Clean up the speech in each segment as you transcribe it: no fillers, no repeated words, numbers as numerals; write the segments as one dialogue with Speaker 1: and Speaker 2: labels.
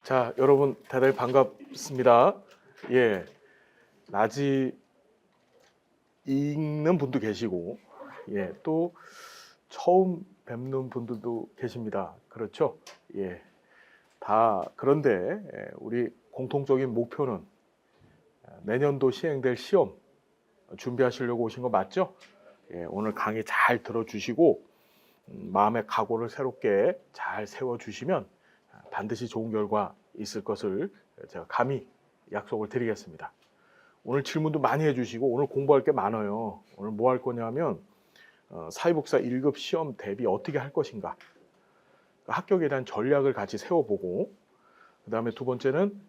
Speaker 1: 자, 여러분 대단히 반갑습니다. 예, 낮이 읽는 분도 계시고, 또 처음 뵙는 분들도 계십니다. 그렇죠? 예, 다 그런데 우리 공통적인 목표는 내년도 시행될 시험 준비하시려고 오신 거 맞죠? 예, 오늘 강의 잘 들어주시고 마음의 각오를 새롭게 잘 세워주시면 반드시 좋은 결과 있을 것을 제가 감히 약속을 드리겠습니다. 오늘 질문도 많이 해주시고 오늘 공부할 게 많아요. 오늘 뭐 할 거냐면 사회복사 1급 시험 대비 어떻게 할 것인가, 합격에 대한 전략을 같이 세워보고, 그 다음에 두 번째는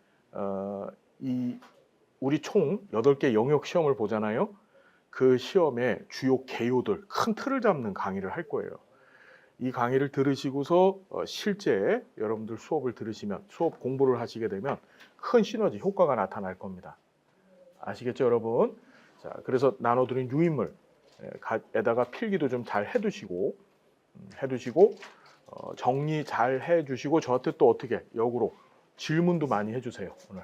Speaker 1: 우리 총 8개 영역 시험을 보잖아요. 그 시험의 주요 개요들, 큰 틀을 잡는 강의를 할 거예요. 이 강의를 들으시고서 실제 여러분들 수업을 들으시면, 수업 공부를 하시게 되면 큰 시너지 효과가 나타날 겁니다. 아시겠죠, 여러분? 자, 그래서 나눠드린 유인물에다가 필기도 좀 잘 해두시고 정리 잘 해주시고 저한테 또 어떻게 역으로 질문도 많이 해주세요. 오늘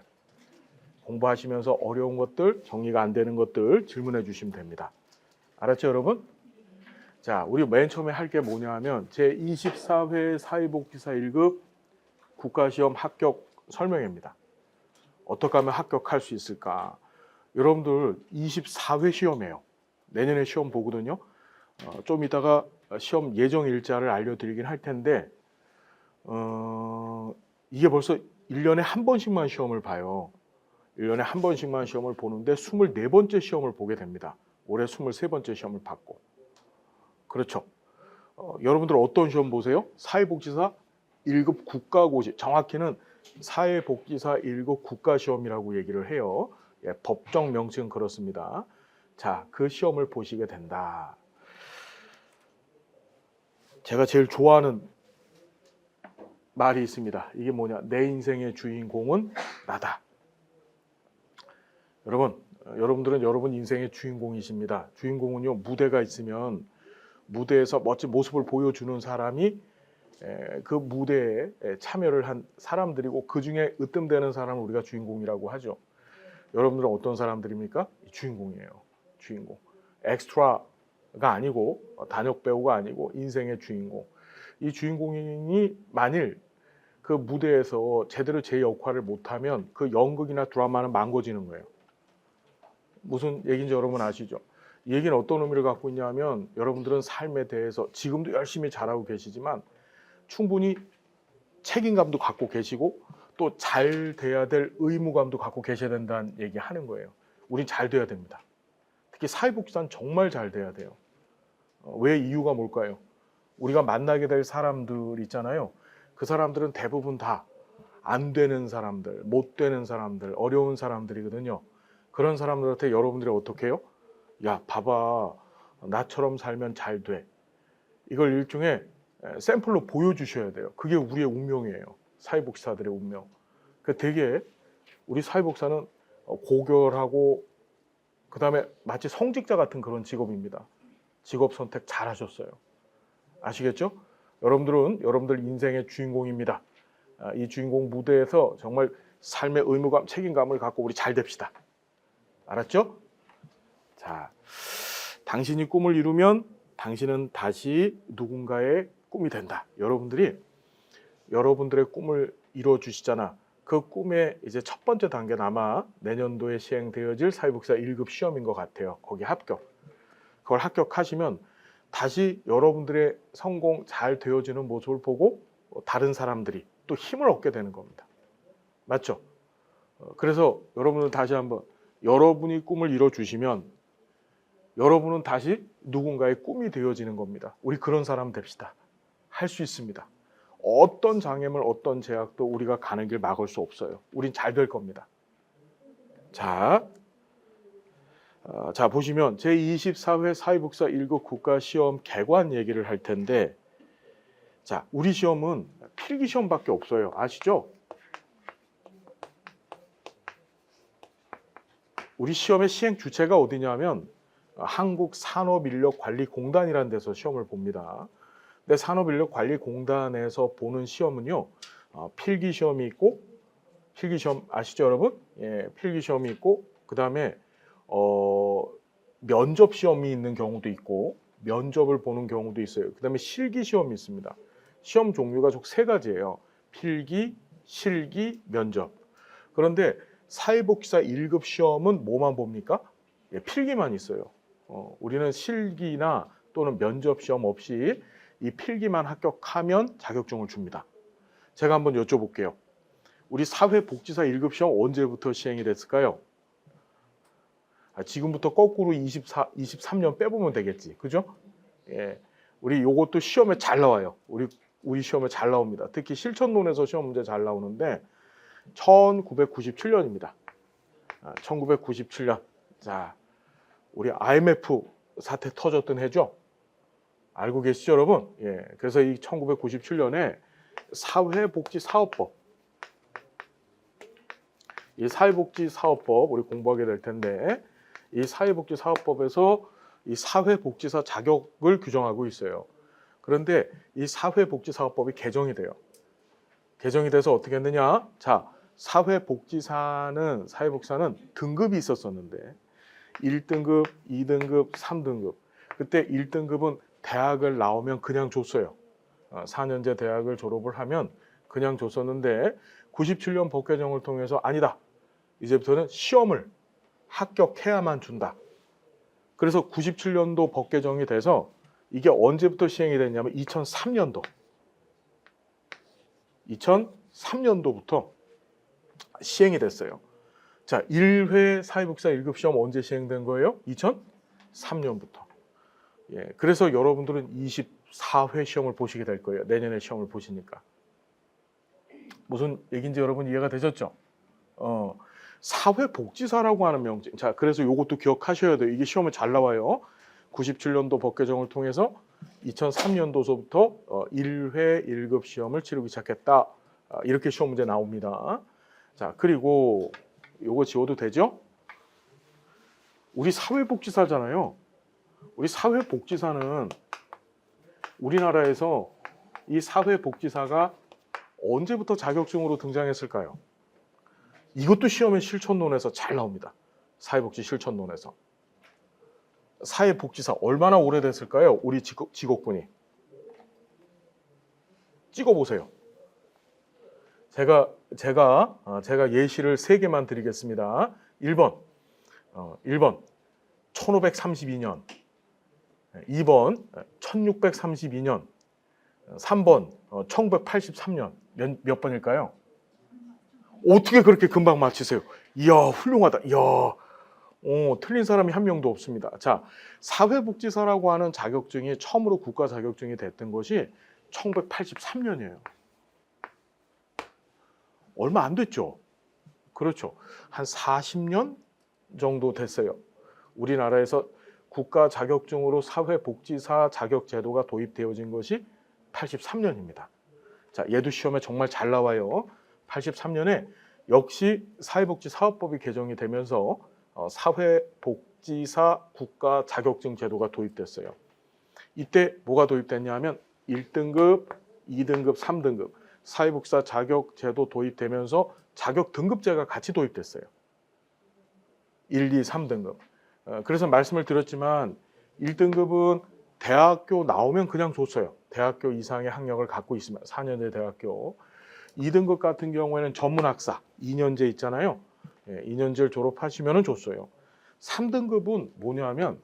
Speaker 1: 공부하시면서 어려운 것들, 정리가 안 되는 것들 질문해 주시면 됩니다. 알았죠, 여러분? 자, 우리 맨 처음에 할 게 뭐냐 하면 제24회 사회복지사 1급 국가시험 합격 설명회입니다. 어떻게 하면 합격할 수 있을까? 여러분들 24회 시험이에요. 내년에 시험 보거든요. 좀 이따가 시험 예정 일자를 알려드리긴 할 텐데 이게 벌써 1년에 한 번씩만 시험을 봐요. 1년에 한 번씩만 시험을 보는데 24번째 시험을 보게 됩니다. 올해 23번째 시험을 받고. 그렇죠. 여러분들 어떤 시험 보세요? 사회복지사 1급 국가고시, 정확히는 사회복지사 1급 국가시험이라고 얘기를 해요. 예, 법정 명칭은 그렇습니다. 자, 그 시험을 보시게 된다. 제가 제일 좋아하는 말이 있습니다. 이게 뭐냐? 내 인생의 주인공은 나다. 여러분들은 여러분 인생의 주인공이십니다. 주인공은요, 무대가 있으면 무대에서 멋진 모습을 보여주는 사람이 그 무대에 참여를 한 사람들이고, 그 중에 으뜸되는 사람을 우리가 주인공이라고 하죠. 여러분들은 어떤 사람들입니까? 주인공이에요. 주인공. 엑스트라가 아니고 단역 배우가 아니고 인생의 주인공. 이 주인공이 만일 그 무대에서 제대로 제 역할을 못하면 그 연극이나 드라마는 망가지는 거예요. 무슨 얘기인지 여러분 아시죠? 이 얘기는 어떤 의미를 갖고 있냐면, 여러분들은 삶에 대해서 지금도 열심히 잘하고 계시지만 충분히 책임감도 갖고 계시고 또 잘 돼야 될 의무감도 갖고 계셔야 된다는 얘기 하는 거예요. 우린 잘 돼야 됩니다. 특히 사회복지사는 정말 잘 돼야 돼요. 왜? 이유가 뭘까요? 우리가 만나게 될 사람들 있잖아요. 그 사람들은 대부분 다 안 되는 사람들, 못 되는 사람들, 어려운 사람들이거든요. 그런 사람들한테 여러분들이 어떻게 해요? 야, 봐봐, 나처럼 살면 잘 돼. 이걸 일종의 샘플로 보여주셔야 돼요. 그게 우리의 운명이에요. 사회복지사들의 운명. 그 되게 우리 사회복사는 고결하고 그 다음에 마치 성직자 같은 그런 직업입니다. 직업 선택 잘 하셨어요. 아시겠죠? 여러분들은 여러분들 인생의 주인공입니다. 이 주인공 무대에서 정말 삶의 의무감, 책임감을 갖고 우리 잘 됩시다. 알았죠? 자, 당신이 꿈을 이루면 당신은 다시 누군가의 꿈이 된다. 여러분들이 여러분들의 꿈을 이루어 주시잖아. 그 꿈의 이제 첫 번째 단계는 아마 내년도에 시행되어질 사회복지사 1급 시험인 것 같아요. 거기 합격. 그걸 합격하시면 다시 여러분들의 성공 잘 되어지는 모습을 보고 다른 사람들이 또 힘을 얻게 되는 겁니다. 맞죠? 그래서 여러분은 다시 한번, 여러분이 꿈을 이뤄 주시면 여러분은 다시 누군가의 꿈이 되어지는 겁니다. 우리 그런 사람 됩시다. 할 수 있습니다. 어떤 장애물, 어떤 제약도 우리가 가는 길 막을 수 없어요. 우린 잘 될 겁니다. 자, 보시면 제24회 사회복지사 1급 국가시험 개관 얘기를 할 텐데, 자, 우리 시험은 필기 시험밖에 없어요. 아시죠? 우리 시험의 시행 주체가 어디냐면 한국산업인력관리공단이라는 데서 시험을 봅니다. 근데 산업인력관리공단에서 보는 시험은요, 필기 시험이 있고 필기 시험 아시죠, 여러분? 예, 필기 시험이 있고 그다음에 면접 시험이 있는 경우도 있고 면접을 보는 경우도 있어요. 그다음에 실기 시험이 있습니다. 시험 종류가 총 세 가지예요. 필기, 실기, 면접. 그런데 사회복지사 1급 시험은 뭐만 봅니까? 예, 필기만 있어요. 우리는 실기나 또는 면접 시험 없이 이 필기만 합격하면 자격증을 줍니다. 제가 한번 여쭤볼게요. 우리 사회복지사 1급 시험 언제부터 시행이 됐을까요? 지금부터 거꾸로 23년 빼보면 되겠지. 그죠? 예. 우리 요것도 시험에 잘 나와요. 우리 시험에 잘 나옵니다. 특히 실천론에서 시험 문제 잘 나오는데 1997년입니다. 1997년. 자, 우리 IMF 사태 터졌던 해죠. 알고 계시죠, 여러분? 예. 그래서 이 1997년에 사회복지사업법, 이 사회복지사업법 우리 공부하게 될 텐데 이 사회복지사업법에서 이 사회복지사 자격을 규정하고 있어요. 그런데 이 사회복지사업법이 개정이 돼요. 개정이 돼서 어떻게 했느냐? 자, 사회복지사는 등급이 있었었는데 1등급, 2등급, 3등급. 그때 1등급은 대학을 나오면 그냥 줬어요. 4년제 대학을 졸업을 하면 그냥 줬었는데 97년 법 개정을 통해서 아니다. 이제부터는 시험을 합격해야만 준다. 그래서 97년도 법 개정이 돼서 이게 언제부터 시행이 됐냐면 2003년도. 2003년도부터 시행이 됐어요. 자, 1회 사회복지사 1급 시험 언제 시행된 거예요? 2003년부터. 예, 그래서 여러분들은 24회 시험을 보시게 될 거예요. 내년에 시험을 보시니까. 무슨 얘기인지 여러분 이해가 되셨죠? 사회복지사라고 하는 명칭. 자, 그래서 이것도 기억하셔야 돼요. 이게 시험에 잘 나와요. 97년도 법 개정을 통해서 2003년도서부터 1회 1급 시험을 치르기 시작했다. 이렇게 시험 문제 나옵니다. 자, 그리고 요거 지워도 되죠? 우리 사회복지사잖아요. 우리 사회복지사는 우리나라에서 이 사회복지사가 언제부터 자격증으로 등장했을까요? 이것도 시험의 실천론에서 잘 나옵니다. 사회복지 실천론에서. 사회복지사 얼마나 오래됐을까요? 우리 직업군이. 찍어보세요. 제가 예시를 3개만 드리겠습니다. 1번 1532년, 2번 1632년, 3번 1983년. 몇 번일까요? 어떻게 그렇게 금방 맞히세요? 이야, 훌륭하다. 이야, 틀린 사람이 한 명도 없습니다. 자, 사회복지사라고 하는 자격증이 처음으로 국가 자격증이 됐던 것이 1983년이에요. 얼마 안 됐죠? 그렇죠. 한 40년 정도 됐어요. 우리나라에서 국가 자격증으로 사회복지사 자격 제도가 도입되어진 것이 83년입니다. 자, 얘도 시험에 정말 잘 나와요. 83년에 역시 사회복지사업법이 개정이 되면서 사회복지사 국가 자격증 제도가 도입됐어요. 이때 뭐가 도입됐냐면 1등급, 2등급, 3등급 사회복지사 자격 제도 도입되면서 자격 등급제가 같이 도입됐어요. 1, 2, 3등급. 그래서 말씀을 드렸지만 1등급은 대학교 나오면 그냥 줬어요. 대학교 이상의 학력을 갖고 있으면 4년제 대학교. 2등급 같은 경우에는 전문학사 2년제 있잖아요. 2년제를 졸업하시면 줬어요. 3등급은 뭐냐면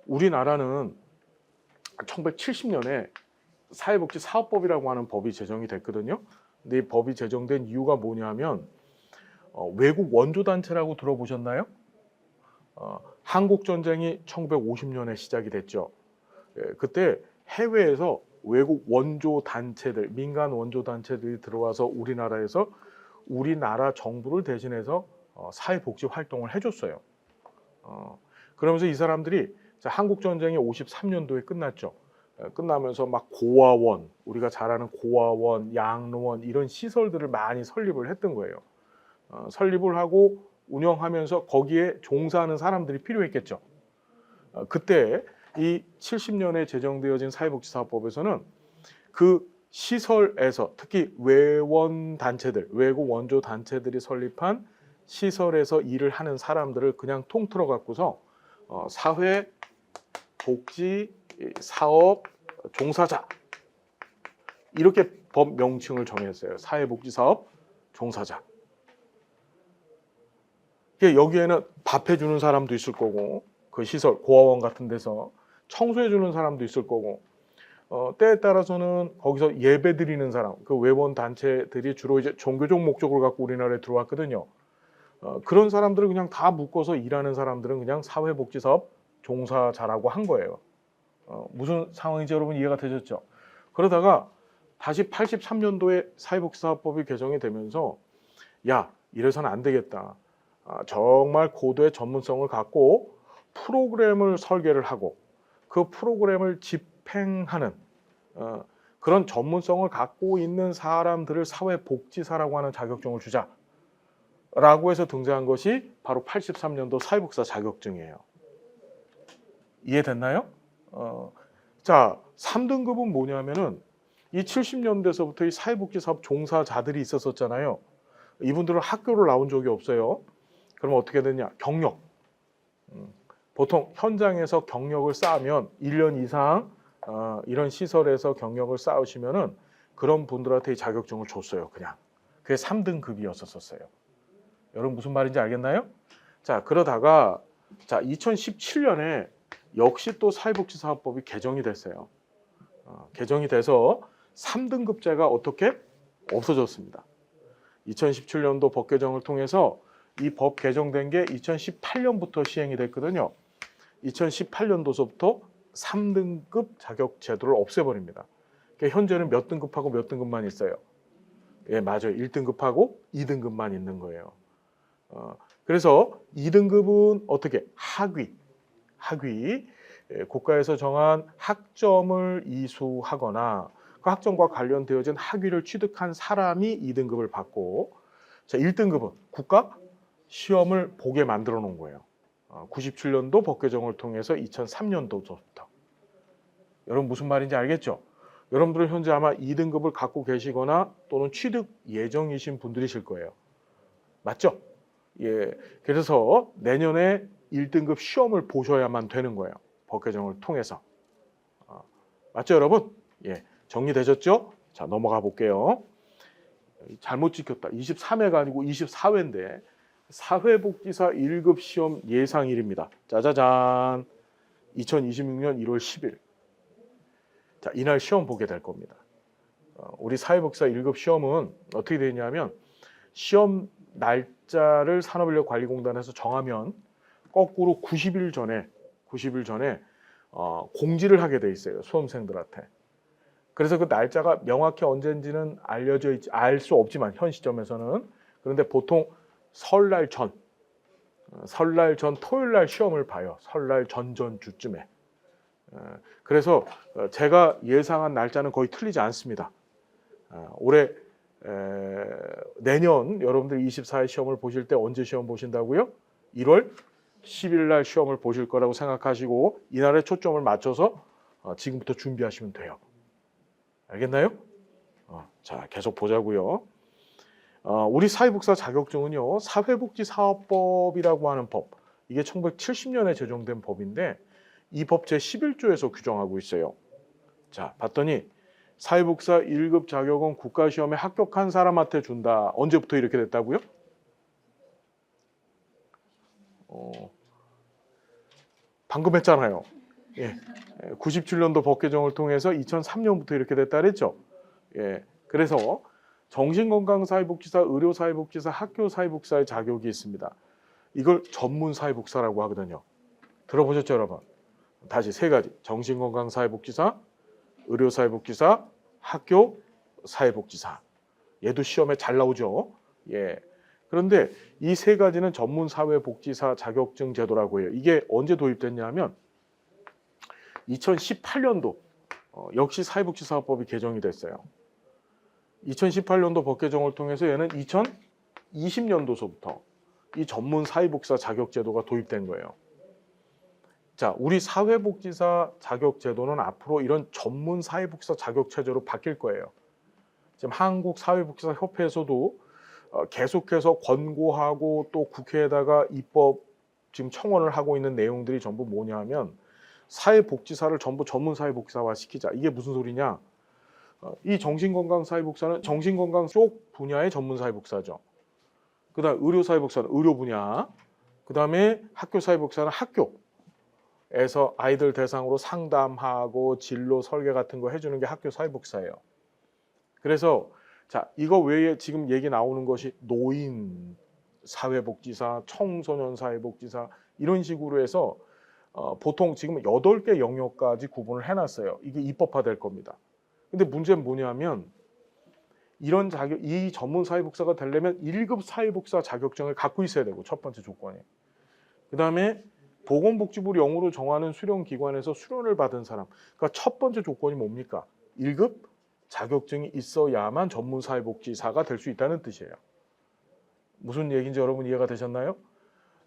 Speaker 1: 우리나라는 1970년에 사회복지사업법이라고 하는 법이 제정이 됐거든요. 근데 이 법이 제정된 이유가 뭐냐면 외국 원조단체라고 들어보셨나요? 한국전쟁이 1950년에 시작이 됐죠. 그때 해외에서 외국 원조단체들, 민간 원조단체들이 들어와서 우리나라에서 우리나라 정부를 대신해서 사회복지 활동을 해줬어요. 그러면서 이 사람들이 한국전쟁이 53년도에 끝났죠. 끝나면서 막 고아원, 우리가 잘 아는 고아원, 양로원 이런 시설들을 많이 설립을 했던 거예요. 설립을 하고 운영하면서 거기에 종사하는 사람들이 필요했겠죠. 그때 이 70년에 제정되어진 사회복지사업법에서는 그 시설에서 특히 외원 단체들, 외국 원조 단체들이 설립한 시설에서 일을 하는 사람들을 그냥 통틀어 갖고서 사회 복지 사업 종사자 이렇게 법 명칭을 정했어요. 사회복지사업 종사자. 여기에는 밥 해주는 사람도 있을 거고, 그 시설 고아원 같은 데서 청소해주는 사람도 있을 거고, 때에 따라서는 거기서 예배 드리는 사람, 그 외원 단체들이 주로 이제 종교적 목적을 갖고 우리나라에 들어왔거든요. 그런 사람들을 그냥 다 묶어서 일하는 사람들은 그냥 사회복지사업 종사자라고 한 거예요. 무슨 상황인지 여러분 이해가 되셨죠? 그러다가 다시 83년도에 사회복지사업법이 개정이 되면서 야, 이래서는 안 되겠다. 정말 고도의 전문성을 갖고 프로그램을 설계를 하고 그 프로그램을 집행하는 그런 전문성을 갖고 있는 사람들을 사회복지사라고 하는 자격증을 주자라고 해서 등장한 것이 바로 83년도 사회복지사 자격증이에요. 이해됐나요? 자, 3등급은 뭐냐면은 이 70년대서부터 이 사회복지사업 종사자들이 있었잖아요. 이분들은 학교를 나온 적이 없어요. 그럼 어떻게 되냐? 경력. 보통 현장에서 경력을 쌓으면 1년 이상 이런 시설에서 경력을 쌓으시면은 그런 분들한테 이 자격증을 줬어요. 그냥. 그게 3등급이었었어요. 여러분 무슨 말인지 알겠나요? 자, 그러다가 자, 2017년에 역시 또 사회복지사업법이 개정이 됐어요. 개정이 돼서 3등급제가 어떻게 없어졌습니다. 2017년도 법 개정을 통해서 이 법 개정된 게 2018년부터 시행이 됐거든요. 2018년도서부터 3등급 자격 제도를 없애버립니다. 그러니까 현재는 몇 등급하고 몇 등급만 있어요. 예, 맞아요. 1등급하고 2등급만 있는 거예요. 그래서 2등급은 어떻게? 학위. 국가에서 정한 학점을 이수하거나 그 학점과 관련되어진 학위를 취득한 사람이 2등급을 받고, 자, 1등급은 국가 시험을 보게 만들어 놓은 거예요. 97년도 법 개정을 통해서 2003년도부터. 여러분 무슨 말인지 알겠죠? 여러분들은 현재 아마 2등급을 갖고 계시거나 또는 취득 예정이신 분들이실 거예요. 맞죠? 예. 그래서 내년에 1등급 시험을 보셔야만 되는 거예요. 법 개정을 통해서. 맞죠, 여러분? 예. 정리되셨죠? 자, 넘어가 볼게요. 잘못 찍혔다. 23회가 아니고 24회인데 사회복지사 1급 시험 예상일입니다. 짜자잔. 2026년 1월 10일. 자, 이날 시험 보게 될 겁니다. 우리 사회복지사 1급 시험은 어떻게 되냐면 시험 날짜를 산업인력관리공단에서 정하면 거꾸로 90일 전에 공지를 하게 돼 있어요. 수험생들한테. 그래서 그 날짜가 명확히 언제인지는 알려져 있지 알 수 없지만 현 시점에서는, 그런데 보통 설날 전 토요일 날 시험을 봐요. 설날 전주쯤에. 그래서 제가 예상한 날짜는 거의 틀리지 않습니다. 올해 내년 여러분들 24회 시험을 보실 때 언제 시험 보신다고요? 1월 10일 날 시험을 보실 거라고 생각하시고 이날에 초점을 맞춰서 지금부터 준비하시면 돼요. 알겠나요? 자, 계속 보자고요. 우리 사회복지사 자격증은요, 사회복지사업법이라고 하는 법, 이게 1970년에 제정된 법인데 이 법 제11조에서 규정하고 있어요. 자, 봤더니 사회복지사 1급 자격은 국가시험에 합격한 사람한테 준다. 언제부터 이렇게 됐다고요? 방금 했잖아요. 예. 97년도 법 개정을 통해서 2003년부터 이렇게 됐다 그랬죠. 예. 그래서 정신건강사회복지사, 의료사회복지사, 학교사회복지사의 자격이 있습니다. 이걸 전문사회복지사라고 하거든요. 들어보셨죠, 여러분? 다시 세 가지. 정신건강사회복지사, 의료사회복지사, 학교사회복지사. 얘도 시험에 잘 나오죠. 예. 그런데 이 세 가지는 전문사회복지사 자격증 제도라고 해요. 이게 언제 도입됐냐면 2018년도 역시 사회복지사업법이 개정이 됐어요. 2018년도 법 개정을 통해서 얘는 2020년도서부터 이 전문 사회복지사 자격 제도가 도입된 거예요. 자, 우리 사회복지사 자격 제도는 앞으로 이런 전문 사회복지사 자격 체제로 바뀔 거예요. 지금 한국사회복지사협회에서도 계속해서 권고하고 또 국회에다가 입법 지금 청원을 하고 있는 내용들이 전부 뭐냐면 사회복지사를 전부 전문 사회복지사화 시키자. 이게 무슨 소리냐? 이 정신건강사회복지사는 정신건강 쪽 분야의 전문 사회복지사죠. 그다음 의료사회복지사는 의료 분야. 그다음에 학교사회복지사는 학교에서 아이들 대상으로 상담하고 진로 설계 같은 거 해주는 게 학교사회복지사예요. 그래서 자, 이거 외에 지금 얘기 나오는 것이 노인 사회복지사, 청소년 사회복지사 이런 식으로 해서 보통 지금 8개 영역까지 구분을 해놨어요. 이게 입법화될 겁니다. 근데 문제는 뭐냐면 이런 자격, 이 전문 사회복지사가 되려면 1급 사회복지사 자격증을 갖고 있어야 되고 첫 번째 조건이. 그다음에 보건복지부 영으로 정하는 수련기관에서 수련을 받은 사람. 그러니까 첫 번째 조건이 뭡니까? 1급 자격증이 있어야만 전문 사회복지사가 될 수 있다는 뜻이에요. 무슨 얘기인지 여러분 이해가 되셨나요?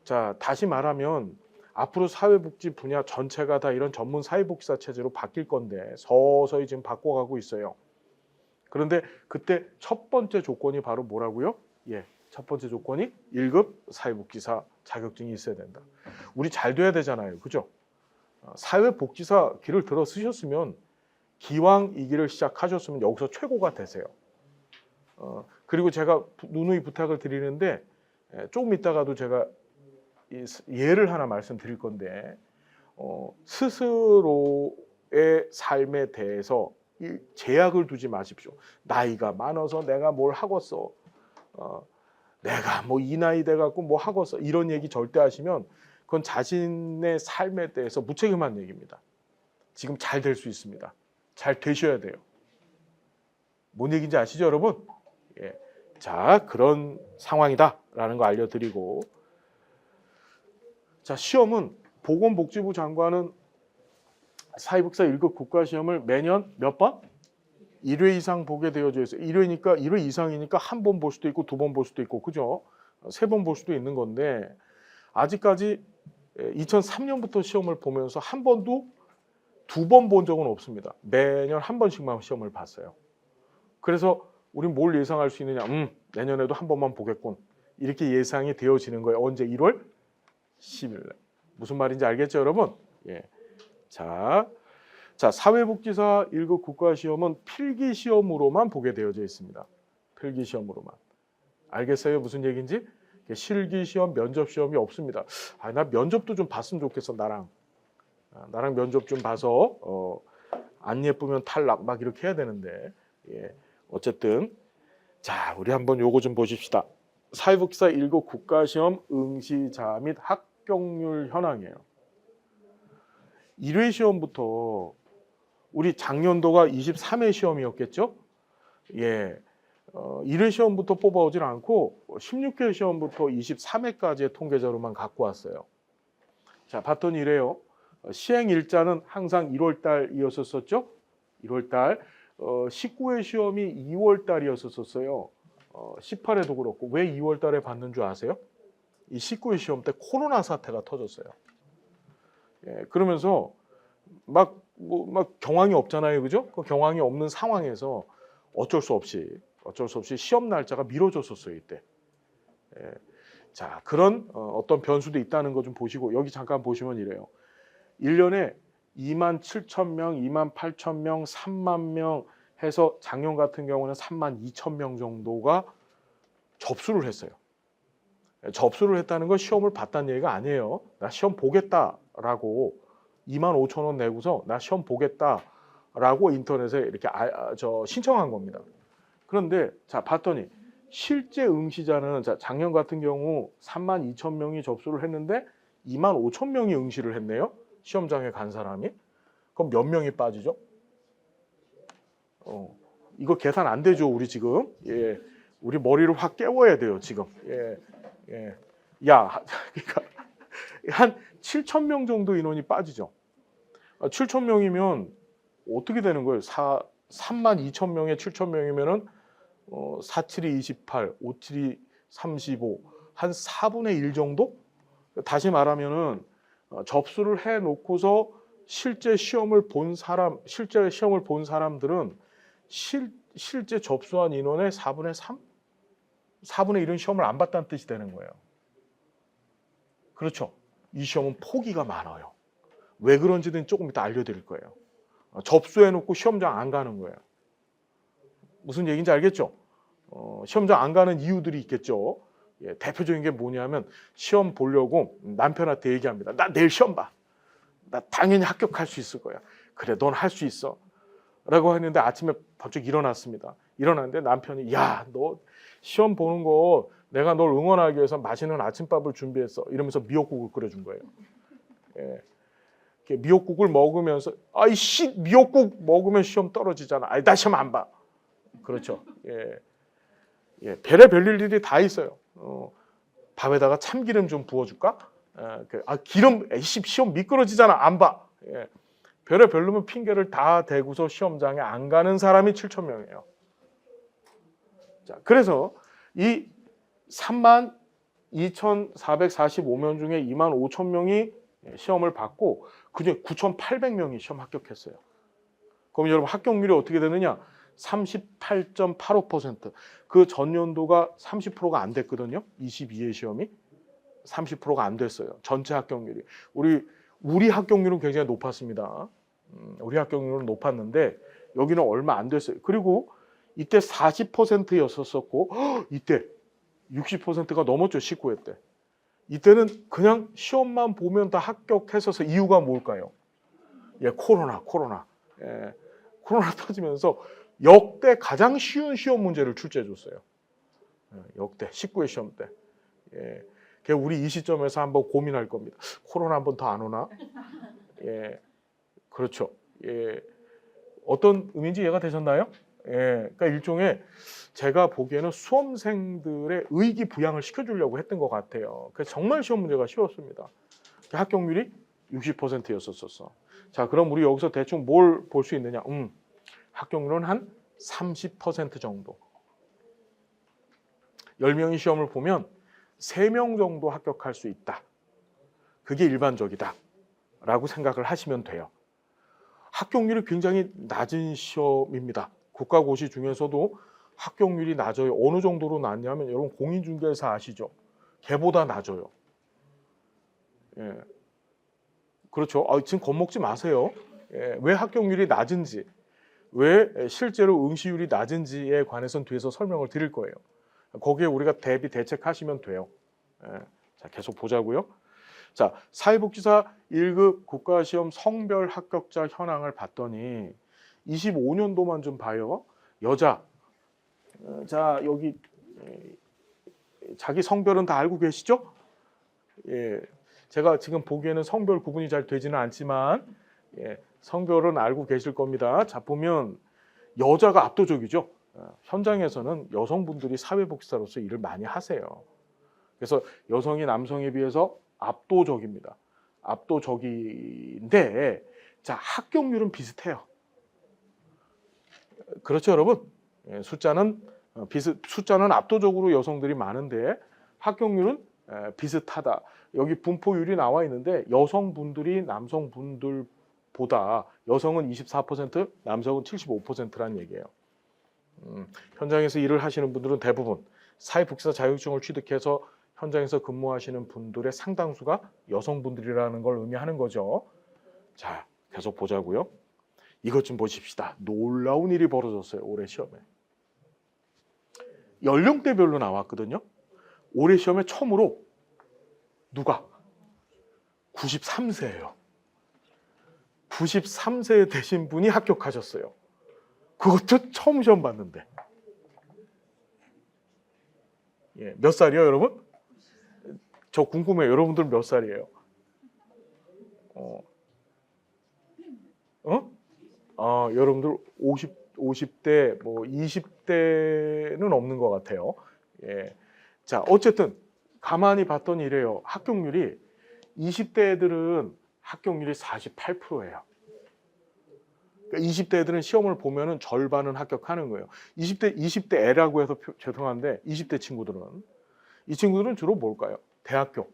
Speaker 1: 자, 다시 말하면 앞으로 사회복지 분야 전체가 다 이런 전문 사회복지사 체제로 바뀔 건데 서서히 지금 바꿔가고 있어요. 그런데 그때 첫 번째 조건이 바로 뭐라고요? 예, 첫 번째 조건이 1급 사회복지사 자격증이 있어야 된다. 우리 잘 돼야 되잖아요. 그죠? 사회복지사 길을 들어 쓰셨으면 기왕 이 길을 시작하셨으면 여기서 최고가 되세요. 그리고 제가 누누이 부탁을 드리는데 조금 있다가도 제가 예를 하나 말씀드릴 건데 스스로의 삶에 대해서 제약을 두지 마십시오. 나이가 많아서 내가 뭘 하겠어. 내가 뭐 이 나이 돼갖고 뭐 하겠어. 이런 얘기 절대 하시면 그건 자신의 삶에 대해서 무책임한 얘기입니다. 지금 잘 될 수 있습니다. 잘 되셔야 돼요. 뭔 얘기인지 아시죠, 여러분? 예. 자, 그런 상황이다라는 거 알려드리고, 자, 시험은 보건복지부 장관은 사회복지사 1급 국가시험을 매년 몇 번? 1회 이상 보게 되어져 있어요. 1회 이상이니까 한 번 볼 수도 있고 2번 볼 수도 있고, 그죠? 3번 볼 수도 있는 건데 아직까지 2003년부터 시험을 보면서 한 번도 2번 본 적은 없습니다. 매년 한 번씩만 시험을 봤어요. 그래서 우린 뭘 예상할 수 있느냐? 내년에도 한 번만 보겠군. 이렇게 예상이 되어지는 거예요. 언제? 1월 10일 날. 무슨 말인지 알겠죠, 여러분? 예. 자, 사회복지사 1급 국가시험은 필기시험으로만 보게 되어져 있습니다. 필기시험으로만. 알겠어요? 무슨 얘기인지? 실기시험, 면접시험이 없습니다. 나 면접도 좀 봤으면 좋겠어, 나랑 면접 좀 봐서 안 예쁘면 탈락 막 이렇게 해야 되는데, 예. 어쨌든 자, 우리 한번 요거 좀 보십시다. 사회복지사 1급 국가시험 응시자 및 합격률 현황이에요. 1회 시험부터 우리 작년도가 23회 시험이었겠죠? 예. 1회 시험부터 뽑아오질 않고 16회 시험부터 23회까지의 통계자료만 갖고 왔어요. 자, 봤더니 이래요. 시행 일자는 항상 1월 달이었었죠? 1월 달. 19회 시험이 2월 달이었었어요. 18회도 그렇고. 왜 2월 달에 받는 줄 아세요? 이 19회 시험 때 코로나 사태가 터졌어요. 예, 그러면서 막 경황이 없잖아요. 그죠? 그 경황이 없는 상황에서 어쩔 수 없이 시험 날짜가 미뤄졌었어요. 이때. 예, 자, 그런 어떤 변수도 있다는 거 좀 보시고, 여기 잠깐 보시면 이래요. 1년에 27,000명, 28,000명, 30,000명 해서 작년 같은 경우는 32,000명 정도가 접수를 했어요. 접수를 했다는 건 시험을 봤다는 얘기가 아니에요. 나 시험 보겠다라고 25,000원 내고서 나 시험 보겠다라고 인터넷에 이렇게 신청한 겁니다. 그런데 자, 봤더니 실제 응시자는 작년 같은 경우 32,000명이 접수를 했는데 25,000명이 응시를 했네요. 시험장에 간 사람이. 그럼 몇 명이 빠지죠? 이거 계산 안 되죠, 우리 지금. 예, 우리 머리를 확 깨워야 돼요, 지금. 예. 야, 그러니까 한 7,000명 정도 인원이 빠지죠. 7,000명이면 어떻게 되는 거예요? 32,000명에 7,000명이면은 4,7이 28, 5,7이 35, 한 4분의 1 정도? 다시 말하면은 접수를 해 놓고서 실제 시험을 본 사람들은 실제 접수한 인원의 4분의 3? 4분의 1은 시험을 안 봤다는 뜻이 되는 거예요. 그렇죠. 이 시험은 포기가 많아요. 왜 그런지는 조금 이따 알려드릴 거예요. 접수해놓고 시험장 안 가는 거예요. 무슨 얘기인지 알겠죠? 시험장 안 가는 이유들이 있겠죠. 예, 대표적인 게 뭐냐면 시험 보려고 남편한테 얘기합니다. 나 내일 시험 봐. 나 당연히 합격할 수 있을 거야. 그래, 넌 할 수 있어. 라고 했는데 아침에 번쩍 일어났습니다. 일어났는데 남편이 야, 너 시험 보는 거 내가 널 응원하기 위해서 맛있는 아침밥을 준비했어. 이러면서 미역국을 끓여준 거예요. 예. 미역국을 먹으면서 아이씨 미역국 먹으면 시험 떨어지잖아. 아이 나 시험 안 봐. 그렇죠. 예. 예. 별의별 일이 다 있어요. 밥에다가 참기름 좀 부어줄까? 기름 시험 미끄러지잖아. 안 봐. 예. 별의별 놈의 핑계를 다 대고서 시험장에 안 가는 사람이 7,000명이에요. 자, 그래서 이 32,445명 중에 25,000명이 시험을 받고 그중에 9,800명이 시험 합격했어요. 그럼 여러분 합격률이 어떻게 되느냐? 38.85%. 그 전년도가 30%가 안 됐거든요. 22회 시험이 30%가 안 됐어요. 전체 합격률이. 우리 합격률은 굉장히 높았습니다. 우리 합격률은 높았는데 여기는 얼마 안 됐어요. 그리고 이때 40%였었고 이때 60%가 넘었죠. 19회 때. 이때는 그냥 시험만 보면 다 합격했어서 이유가 뭘까요? 예, 코로나. 예, 코로나 터지면서 역대 가장 쉬운 시험 문제를 출제해 줬어요. 역대 19회 시험 때. 예, 우리 이 시점에서 한번 고민할 겁니다. 코로나 한 번 더 안 오나? 예, 그렇죠. 예, 어떤 의미인지 이해가 되셨나요? 예, 그러니까 일종의 제가 보기에는 수험생들의 의기 부양을 시켜주려고 했던 것 같아요. 그래서 정말 시험 문제가 쉬웠습니다. 합격률이 60%였었어. 자, 그럼 우리 여기서 대충 뭘 볼 수 있느냐? 합격률은 한 30% 정도. 10명이 시험을 보면 3명 정도 합격할 수 있다. 그게 일반적이다. 라고 생각을 하시면 돼요. 합격률이 굉장히 낮은 시험입니다. 국가고시 중에서도 합격률이 낮아요. 어느 정도로 낮냐면 여러분 공인중개사 아시죠? 걔보다 낮아요. 예. 그렇죠. 지금 겁먹지 마세요. 예. 왜 합격률이 낮은지, 왜 실제로 응시율이 낮은지에 관해서는 뒤에서 설명을 드릴 거예요. 거기에 우리가 대비 대책하시면 돼요. 예. 자, 계속 보자고요. 자, 사회복지사 1급 국가시험 성별 합격자 현황을 봤더니 25년도만 좀 봐요. 여자. 자, 여기 자기 성별은 다 알고 계시죠? 예, 제가 지금 보기에는 성별 구분이 잘 되지는 않지만 성별은 알고 계실 겁니다. 자, 보면 여자가 압도적이죠. 현장에서는 여성분들이 사회복지사로서 일을 많이 하세요. 그래서 여성이 남성에 비해서 압도적입니다. 압도적인데 자, 합격률은 비슷해요. 그렇죠, 여러분? 숫자는 압도적으로 여성들이 많은데 합격률은 비슷하다. 여기 분포율이 나와 있는데 여성분들이 남성분들보다 여성은 24%, 남성은 75%라는 얘기예요. 현장에서 일을 하시는 분들은 대부분 사회복지사 자격증을 취득해서 현장에서 근무하시는 분들의 상당수가 여성분들이라는 걸 의미하는 거죠. 자, 계속 보자고요. 이것 좀 보십시다. 놀라운 일이 벌어졌어요. 올해 시험에. 연령대별로 나왔거든요. 올해 시험에 처음으로 누가? 93세예요. 93세 되신 분이 합격하셨어요. 그것도 처음 시험 봤는데. 예, 몇 살이요, 여러분? 저 궁금해요. 여러분들 몇 살이에요? 여러분들 50대, 뭐 20대는 없는 것 같아요. 예. 자, 어쨌든 가만히 봤더니 이래요. 합격률이 20대 애들은 합격률이 48%예요. 그러니까 20대 애들은 시험을 보면은 절반은 합격하는 거예요. 20대 애라고 해서 죄송한데 20대 친구들은 이 친구들은 주로 뭘까요? 대학교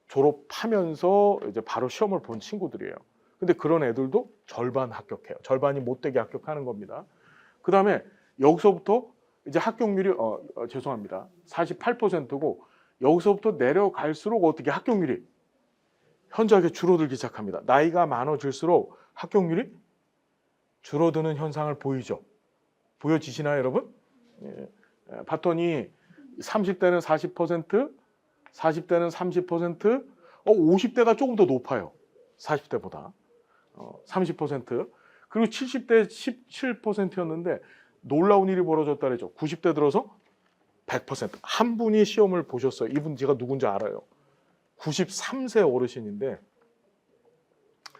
Speaker 1: 졸업하면서 이제 바로 시험을 본 친구들이에요. 근데 그런 애들도 절반 합격해요. 절반이 못되게 합격하는 겁니다. 그 다음에 여기서부터 이제 합격률이 죄송합니다. 48%고 여기서부터 내려갈수록 어떻게 합격률이 현저하게 줄어들기 시작합니다. 나이가 많아질수록 합격률이 줄어드는 현상을 보이죠. 보여지시나요, 여러분? 예. 봤더니 30대는 40%, 40대는 30%, 50대가 조금 더 높아요. 40대보다. 30%. 그리고 70대 17%였는데 놀라운 일이 벌어졌다 그랬죠. 90대 들어서 100%. 한 분이 시험을 보셨어요. 이분 제가 누군지 알아요. 93세 어르신인데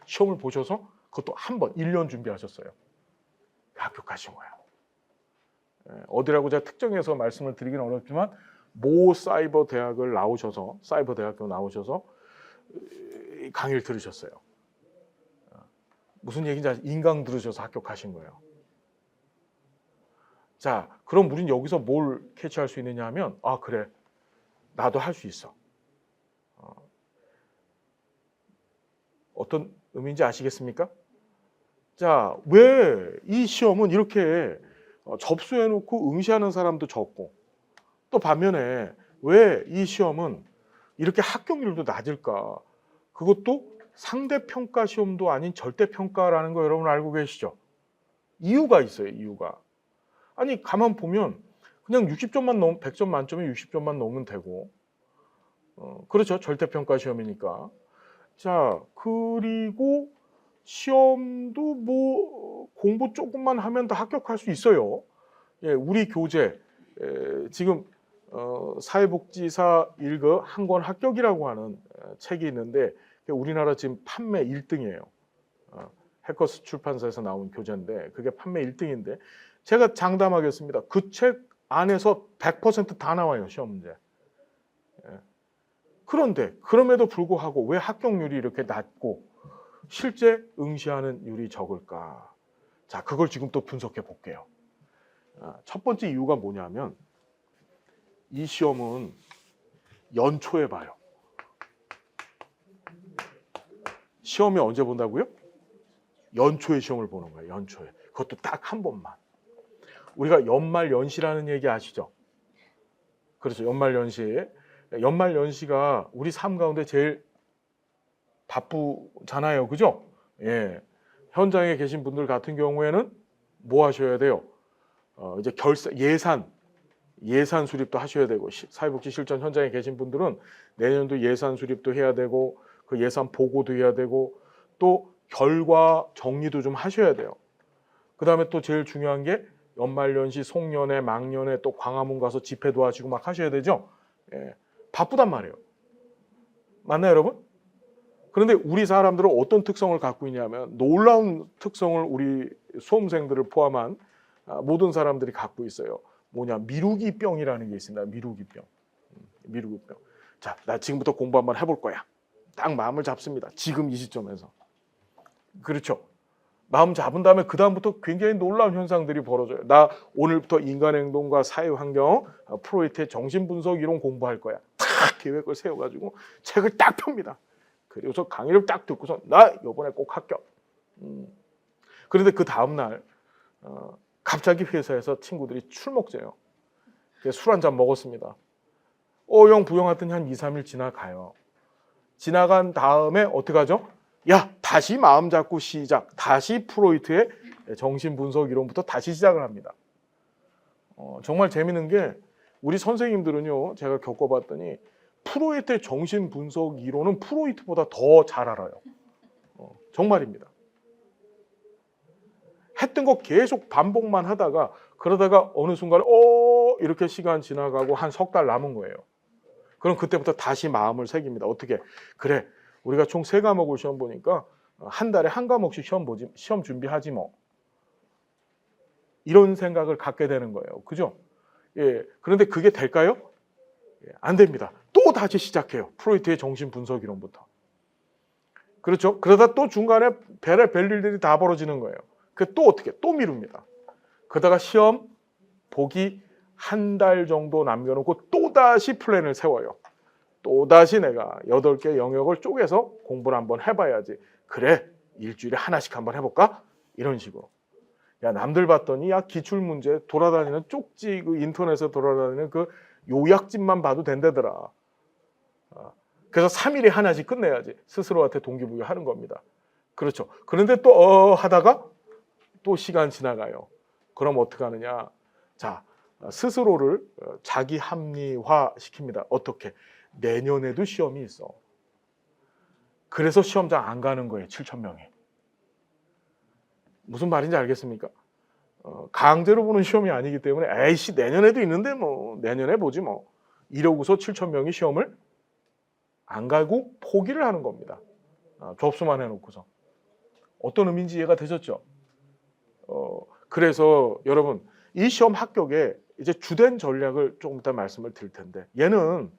Speaker 1: 시험을 보셔서 그것도 한 번, 1년 준비하셨어요. 합격하신 거예요. 어디라고 제가 특정해서 말씀을 드리긴 어렵지만 모 사이버 대학을 나오셔서 사이버 대학교 나오셔서 강의를 들으셨어요. 무슨 얘기인지 아시죠? 인강 들으셔서 합격하신 거예요. 자, 그럼 우린 여기서 뭘 캐치할 수 있느냐 하면 그래, 나도 할 수 있어. 어떤 의미인지 아시겠습니까? 자, 왜 이 시험은 이렇게 접수해놓고 응시하는 사람도 적고 또 반면에 왜 이 시험은 이렇게 합격률도 낮을까? 그것도 상대평가 시험도 아닌 절대평가라는 거 여러분 알고 계시죠? 이유가 있어요. 이유가. 아니 가만 보면 그냥 60점만 넘으면 100점 만점에 60점만 넘으면 되고 그렇죠. 절대평가 시험이니까. 자, 그리고 시험도 뭐 공부 조금만 하면 다 합격할 수 있어요. 예, 우리 교재 지금 사회복지사 1급 한 권 합격이라고 하는 책이 있는데 우리나라 지금 판매 1등이에요. 해커스 출판사에서 나온 교재인데 그게 판매 1등인데 제가 장담하겠습니다. 그 책 안에서 100% 다 나와요. 시험 문제. 그런데 그럼에도 불구하고 왜 합격률이 이렇게 낮고 실제 응시하는 율이 적을까? 자, 그걸 지금 또 분석해 볼게요. 첫 번째 이유가 뭐냐면 이 시험은 연초에 봐요. 시험이 언제 본다고요? 연초에 시험을 보는 거예요. 연초에. 그것도 딱 한 번만. 우리가 연말연시라는 얘기 아시죠? 그렇죠. 연말연시. 연말연시가 우리 삶 가운데 제일 바쁘잖아요. 그죠? 예. 현장에 계신 분들 같은 경우에는 뭐 하셔야 돼요? 이제 예산 수립도 하셔야 되고 사회복지 실전 현장에 계신 분들은 내년도 예산 수립도 해야 되고 그 예산 보고도 해야 되고 또 결과 정리도 좀 하셔야 돼요. 그 다음에 또 제일 중요한 게 연말연시, 송년회, 막년회 또 광화문 가서 집회도 하시고 막 하셔야 되죠. 예, 바쁘단 말이에요. 맞나요, 여러분? 그런데 우리 사람들은 어떤 특성을 갖고 있냐면 놀라운 특성을 우리 수험생들을 포함한 모든 사람들이 갖고 있어요. 뭐냐, 미루기병이라는 게 있습니다. 미루기병. 미루기병. 자, 나 지금부터 공부 한번 해볼 거야. 딱 마음을 잡습니다. 지금 이 시점에서. 그렇죠. 마음 잡은 다음에 그 다음부터 굉장히 놀라운 현상들이 벌어져요. 나 오늘부터 인간행동과 사회환경, 프로이트의 정신분석 이론 공부할 거야. 딱 계획을 세워가지고 책을 딱 펴니다. 그리고서 강의를 딱 듣고서 나 이번에 꼭 합격. 그런데 그 다음날 갑자기 회사에서 친구들이 술 먹재요. 술 한잔 먹었습니다. 어영 부영 하더니 한 2, 3일 지나가요. 지나간 다음에 어떻게 하죠? 야, 다시 마음 잡고 시작. 다시 프로이트의 정신분석 이론부터 다시 시작을 합니다. 정말 재밌는 게 우리 선생님들은요, 제가 겪어봤더니 프로이트의 정신분석 이론은 프로이트보다 더 잘 알아요. 정말입니다. 했던 거 계속 반복만 하다가 그러다가 어느 순간에 이렇게 시간 지나가고 한 석 달 남은 거예요. 그럼 그때부터 다시 마음을 새깁니다. 어떻게? 그래, 우리가 총 3과목을 시험 보니까 한 달에 한 과목씩 시험 준비하지 뭐. 이런 생각을 갖게 되는 거예요. 그죠? 예. 그런데 그게 될까요? 예, 안 됩니다. 또 다시 시작해요. 프로이트의 정신분석 이론부터. 그렇죠? 그러다 또 중간에 별의 일들이 다 벌어지는 거예요. 그 또 어떻게? 또 미룹니다. 그러다가 시험 보기 한 달 정도 남겨놓고 또다시 플랜을 세워요. 또다시 내가 8개 영역을 쪼개서 공부를 한번 해봐야지. 그래, 일주일에 하나씩 한번 해볼까? 이런 식으로. 야, 남들 봤더니 야, 기출 문제 돌아다니는 쪽지 그 인터넷에 돌아다니는 그 요약집만 봐도 된다더라. 그래서 3일에 하나씩 끝내야지. 스스로한테 동기부여하는 겁니다. 그렇죠. 그런데 또 하다가 또 시간 지나가요. 그럼 어떻게 하느냐? 자, 스스로를 자기 합리화 시킵니다. 어떻게? 내년에도 시험이 있어. 그래서 시험장 안 가는 거예요. 7,000명이. 무슨 말인지 알겠습니까? 강제로 보는 시험이 아니기 때문에 에이씨 내년에도 있는데 뭐 내년에 보지 뭐 이러고서 7,000명이 시험을 안 가고 포기를 하는 겁니다. 접수만 해놓고서. 어떤 의미인지 이해가 되셨죠? 그래서 여러분 이 시험 합격에 이제 주된 전략을 조금 이따 말씀을 드릴 텐데 얘는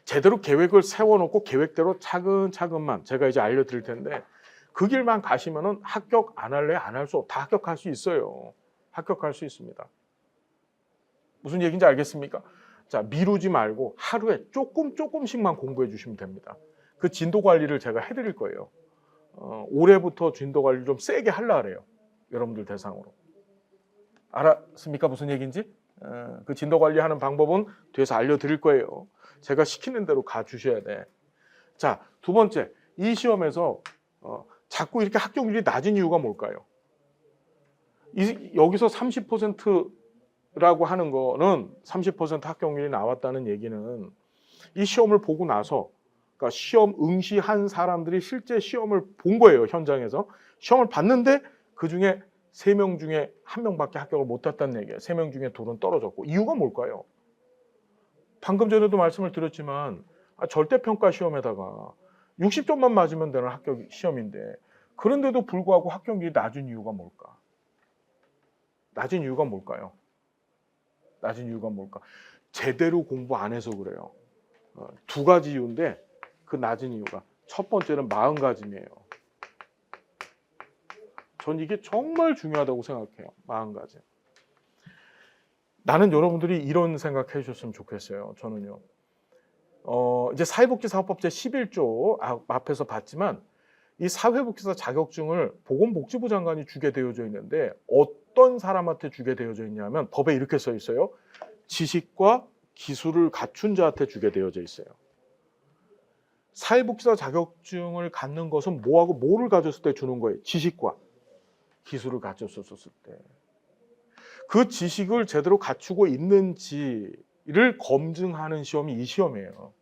Speaker 1: 제대로 계획을 세워놓고 계획대로 차근차근만 제가 이제 알려드릴 텐데 그 길만 가시면은 합격 안 할래 안 할 수 다 합격할 수 있어요. 합격할 수 있습니다. 무슨 얘기인지 알겠습니까? 자, 미루지 말고 하루에 조금씩만 공부해 주시면 됩니다. 그 진도 관리를 제가 해드릴 거예요. 올해부터 진도 관리 좀 세게 하려 그래요. 여러분들 대상으로. 알았습니까? 무슨 얘기인지? 그 진도 관리하는 방법은 뒤에서 알려드릴 거예요. 제가 시키는 대로 가주셔야 돼. 자, 두 번째. 이 시험에서 자꾸 이렇게 합격률이 낮은 이유가 뭘까요? 여기서 30%라고 하는 거는 30% 합격률이 나왔다는 얘기는 이 시험을 보고 나서 그러니까 시험 응시한 사람들이 실제 시험을 본 거예요. 현장에서. 시험을 봤는데 그중에 3명 중에 1명밖에 합격을 못했다는 얘기예요. 3명 중에 2는 떨어졌고. 이유가 뭘까요? 방금 전에도 말씀을 드렸지만 절대평가 시험에다가 60점만 맞으면 되는 합격 시험인데 그런데도 불구하고 합격률이 낮은 이유가 뭘까? 낮은 이유가 뭘까요? 낮은 이유가 뭘까? 제대로 공부 안 해서 그래요. 2가지 이유인데 그 낮은 이유가 첫 번째는 마음가짐이에요. 전 이게 정말 중요하다고 생각해요. 마음가짐. 나는 여러분들이 이런 생각해 주셨으면 좋겠어요. 저는요. 이제 사회복지사업법 제11조 앞에서 봤지만 이 사회복지사 자격증을 보건복지부 장관이 주게 되어져 있는데 어떤 사람한테 주게 되어져 있냐면 법에 이렇게 써 있어요. 지식과 기술을 갖춘 자한테 주게 되어져 있어요. 사회복지사 자격증을 갖는 것은 뭐를 가졌을 때 주는 거예요? 지식과 기술을 가졌었을 때. 그 지식을 제대로 갖추고 있는지를 검증하는 시험이 이 시험이에요.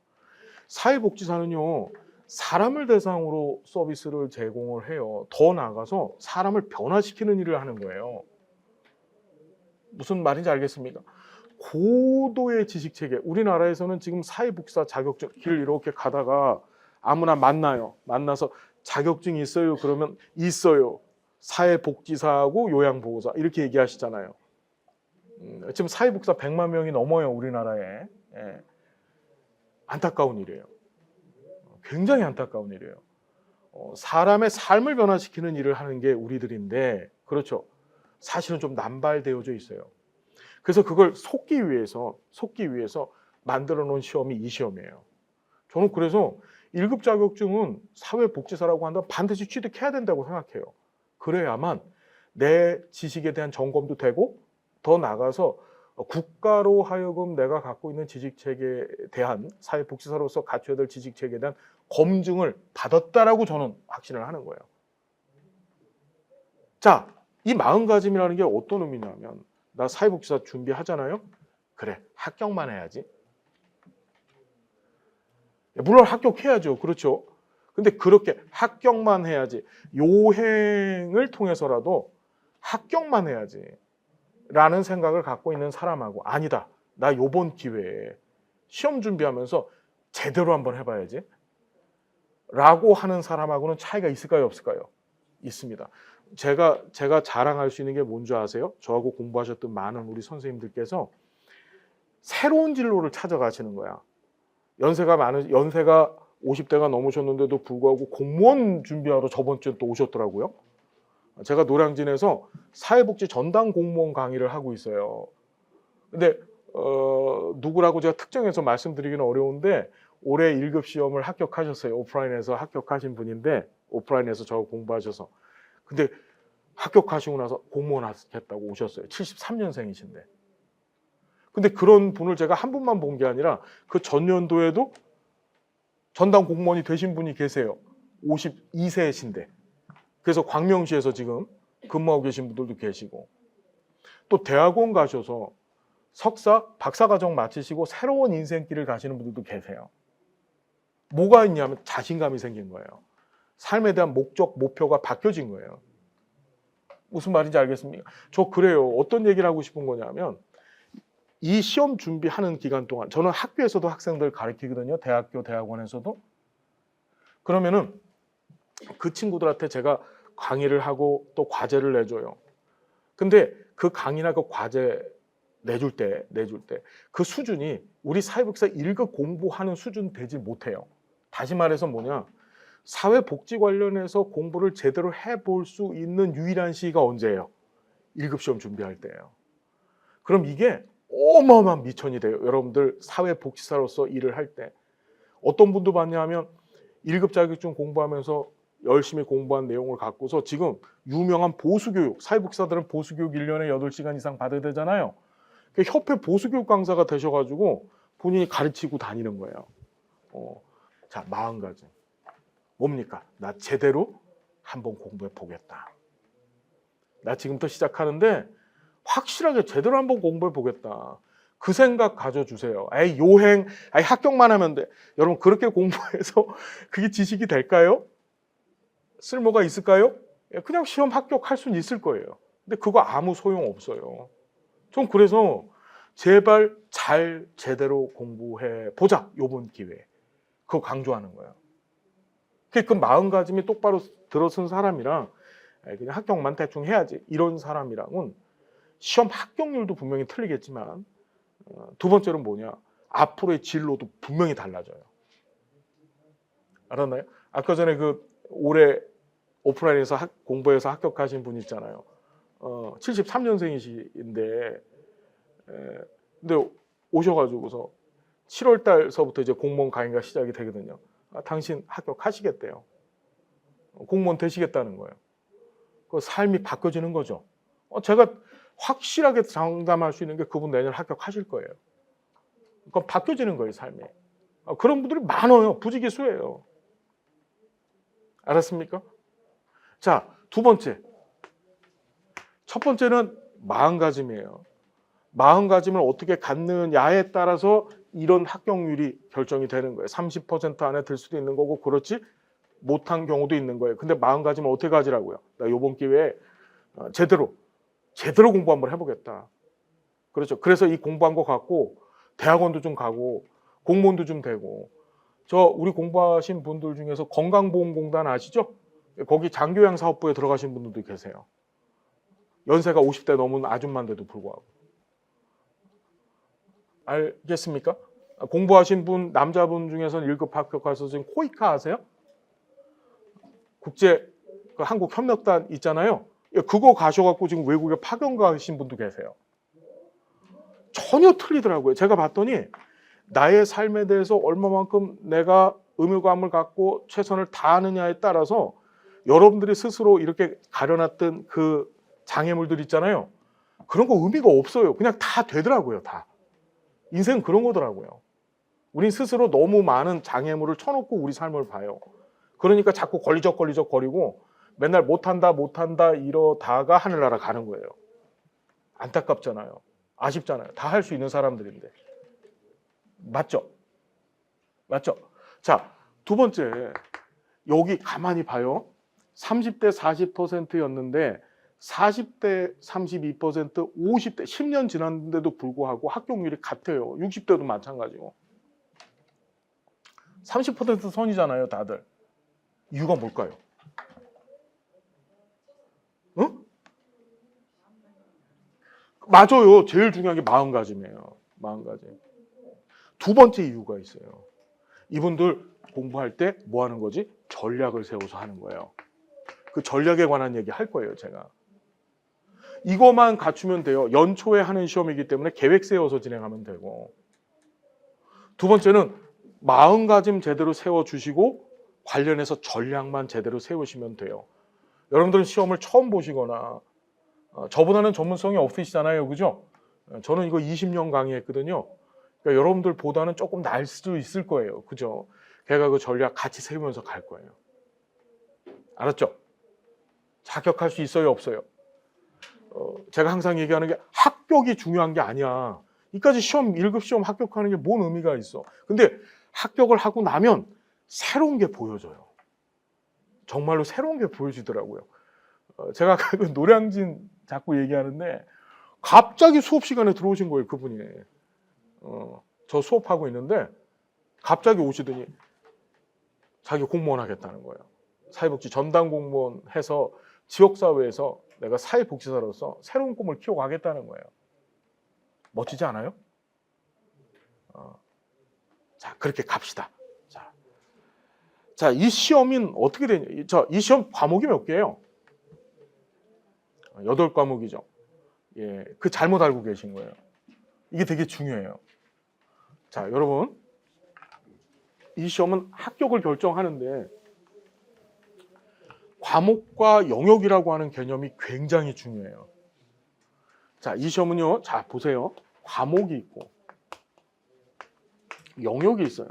Speaker 1: 사회복지사는요, 사람을 대상으로 서비스를 제공을 해요. 더 나아가서 사람을 변화시키는 일을 하는 거예요. 무슨 말인지 알겠습니까? 고도의 지식체계. 우리나라에서는 지금 사회복지사 자격증 길 이렇게 가다가 아무나 만나요. 만나서 자격증 있어요? 그러면 있어요. 사회복지사하고 요양보호사 이렇게 얘기하시잖아요. 지금 사회복지사 100만 명이 넘어요. 우리나라에. 안타까운 일이에요. 굉장히 안타까운 일이에요. 사람의 삶을 변화시키는 일을 하는 게 우리들인데 그렇죠. 사실은 좀 남발되어져 있어요. 그래서 그걸 속기 위해서 만들어 놓은 시험이 이 시험이에요. 저는 그래서 1급 자격증은 사회복지사라고 한다면 반드시 취득해야 된다고 생각해요. 그래야만 내 지식에 대한 점검도 되고 더 나아가서 국가로 하여금 내가 갖고 있는 지식체계에 대한 사회복지사로서 갖춰야 될 지식체계에 대한 검증을 받았다라고 저는 확신을 하는 거예요. 자, 이 마음가짐이라는 게 어떤 의미냐면 나 사회복지사 준비하잖아요. 그래, 합격만 해야지. 물론 합격해야죠. 그렇죠. 근데 그렇게 합격만 해야지. 요행을 통해서라도 합격만 해야지. 라는 생각을 갖고 있는 사람하고 아니다. 나 요번 기회에 시험 준비하면서 제대로 한번 해봐야지. 라고 하는 사람하고는 차이가 있을까요? 없을까요? 있습니다. 제가 자랑할 수 있는 게 뭔지 아세요? 저하고 공부하셨던 많은 우리 선생님들께서 새로운 진로를 찾아가시는 거야. 연세가 50대가 넘으셨는데도 불구하고 공무원 준비하러 저번 주에 또 오셨더라고요. 제가 노량진에서 사회복지 전담 공무원 강의를 하고 있어요. 근데 누구라고 제가 특정해서 말씀드리기는 어려운데 올해 1급 시험을 합격하셨어요. 오프라인에서 합격하신 분인데 오프라인에서 저 공부하셔서. 근데 합격하시고 나서 공무원 하겠다고 오셨어요. 73년생이신데. 근데 그런 분을 제가 한 분만 본 게 아니라 그 전년도에도 전담 공무원이 되신 분이 계세요. 52세이신데. 그래서 광명시에서 지금 근무하고 계신 분들도 계시고, 또 대학원 가셔서 석사, 박사과정 마치시고 새로운 인생길을 가시는 분들도 계세요. 뭐가 있냐면 자신감이 생긴 거예요. 삶에 대한 목적, 목표가 바뀌어진 거예요. 무슨 말인지 알겠습니까? 저 그래요. 어떤 얘기를 하고 싶은 거냐면, 이 시험 준비하는 기간 동안 저는 학교에서도 학생들 가르치거든요. 대학교, 대학원에서도. 그러면은 그 친구들한테 제가 강의를 하고 또 과제를 내줘요. 근데 그 강의나 그 과제 내줄 때 그 수준이 우리 사회복지사 1급 공부하는 수준 되지 못해요. 다시 말해서 뭐냐, 사회복지 관련해서 공부를 제대로 해볼 수 있는 유일한 시기가 언제예요? 1급 시험 준비할 때예요. 그럼 이게 어마어마한 미천이 돼요. 여러분들 사회복지사로서 일을 할 때. 어떤 분도 봤냐면 1급 자격증 공부하면서 열심히 공부한 내용을 갖고서 지금 유명한 보수교육, 사회복지사들은 보수교육 1년에 8시간 이상 받아야 되잖아요. 협회 보수교육 강사가 되셔가지고 본인이 가르치고 다니는 거예요. 자, 마음가짐. 뭡니까? 나 제대로 한번 공부해 보겠다. 나 지금부터 시작하는데 확실하게 제대로 한번 공부해 보겠다. 그 생각 가져주세요. 에이, 요행, 에이, 합격만 하면 돼. 여러분, 그렇게 공부해서 그게 지식이 될까요? 쓸모가 있을까요? 그냥 시험 합격할 수는 있을 거예요. 근데 그거 아무 소용 없어요. 좀 그래서 제발 잘 제대로 공부해 보자. 요번 기회에. 그거 강조하는 거예요. 그 마음가짐이 똑바로 들어선 사람이랑 그냥 합격만 대충 해야지 이런 사람이랑은 시험 합격률도 분명히 틀리겠지만, 두 번째로 뭐냐, 앞으로의 진로도 분명히 달라져요. 알았나요? 아까 전에 그 올해 오프라인에서 공부해서 합격하신 분 있잖아요. 73년생이신데 근데 오셔가지고서 7월 달서부터 이제 공무원 강의가 시작이 되거든요. 당신 합격하시겠대요. 공무원 되시겠다는 거예요. 그 삶이 바뀌어지는 거죠. 제가 확실하게 장담할 수 있는 게 그분 내년 합격하실 거예요. 그건 바뀌어지는 거예요, 삶이. 그런 분들이 많아요. 부지기수예요. 알았습니까? 자, 두 번째. 첫 번째는 마음가짐이에요. 마음가짐을 어떻게 갖느냐에 따라서 이런 합격률이 결정이 되는 거예요. 30% 안에 들 수도 있는 거고, 그렇지 못한 경우도 있는 거예요. 근데 마음가짐을 어떻게 가지라고요? 나 이번 기회에 제대로 공부 한번 해보겠다. 그렇죠. 그래서 이 공부한 거 갖고 대학원도 좀 가고 공무원도 좀 되고. 우리 공부하신 분들 중에서 건강보험공단 아시죠? 거기 장교양 사업부에 들어가신 분들도 계세요. 연세가 50대 넘은 아줌마인데도 불구하고. 알겠습니까? 공부하신 분, 남자분 중에서는 1급 합격해서 지금 코이카 아세요? 국제 한국 협력단 있잖아요. 그거 가셔갖고 지금 외국에 파견 가신 분도 계세요. 전혀 틀리더라고요. 제가 봤더니 나의 삶에 대해서 얼마만큼 내가 의무감을 갖고 최선을 다하느냐에 따라서 여러분들이 스스로 이렇게 가려놨던 그 장애물들 있잖아요. 그런 거 의미가 없어요. 그냥 다 되더라고요. 다. 인생은 그런 거더라고요. 우린 스스로 너무 많은 장애물을 쳐놓고 우리 삶을 봐요. 그러니까 자꾸 걸리적 거리고 맨날 못한다 이러다가 하늘나라 가는 거예요. 안타깝잖아요. 아쉽잖아요. 다 할 수 있는 사람들인데. 맞죠? 자, 두 번째. 여기 가만히 봐요. 30대 40%였는데 40대 32%, 50대 10년 지났는데도 불구하고 합격률이 같아요. 60대도 마찬가지고. 30% 선이잖아요, 다들. 이유가 뭘까요? 응? 맞아요. 제일 중요한 게 마음가짐이에요. 마음가짐. 두 번째 이유가 있어요. 이분들 공부할 때 뭐 하는 거지? 전략을 세워서 하는 거예요. 그 전략에 관한 얘기 할 거예요, 제가. 이거만 갖추면 돼요. 연초에 하는 시험이기 때문에 계획 세워서 진행하면 되고. 두 번째는 마음가짐 제대로 세워주시고 관련해서 전략만 제대로 세우시면 돼요. 여러분들은 시험을 처음 보시거나 저보다는 전문성이 없으시잖아요, 그죠? 저는 이거 20년 강의했거든요. 그러니까 여러분들보다는 조금 날 수도 있을 거예요, 그죠? 걔가 그 전략 같이 세우면서 갈 거예요. 알았죠? 자격할 수 있어요, 없어요? 제가 항상 얘기하는 게 합격이 중요한 게 아니야. 이까지 시험 1급 시험 합격하는 게 뭔 의미가 있어? 근데 합격을 하고 나면 새로운 게 보여져요. 정말로 새로운 게 보여지더라고요. 제가 그 노량진 자꾸 얘기하는데 갑자기 수업 시간에 들어오신 거예요, 그분이. 저 수업하고 있는데 갑자기 오시더니 자기 공무원 하겠다는 거예요. 사회복지 전담 공무원 해서 지역사회에서 내가 사회복지사로서 새로운 꿈을 키워가겠다는 거예요. 멋지지 않아요? 자, 그렇게 갑시다. 자, 이 시험은 어떻게 되냐? 이 시험 과목이 몇 개예요? 8과목이죠. 예, 그 잘못 알고 계신 거예요. 이게 되게 중요해요. 자, 여러분, 이 시험은 합격을 결정하는데 과목과 영역이라고 하는 개념이 굉장히 중요해요. 자, 이 시험은요, 자, 보세요. 과목이 있고 영역이 있어요.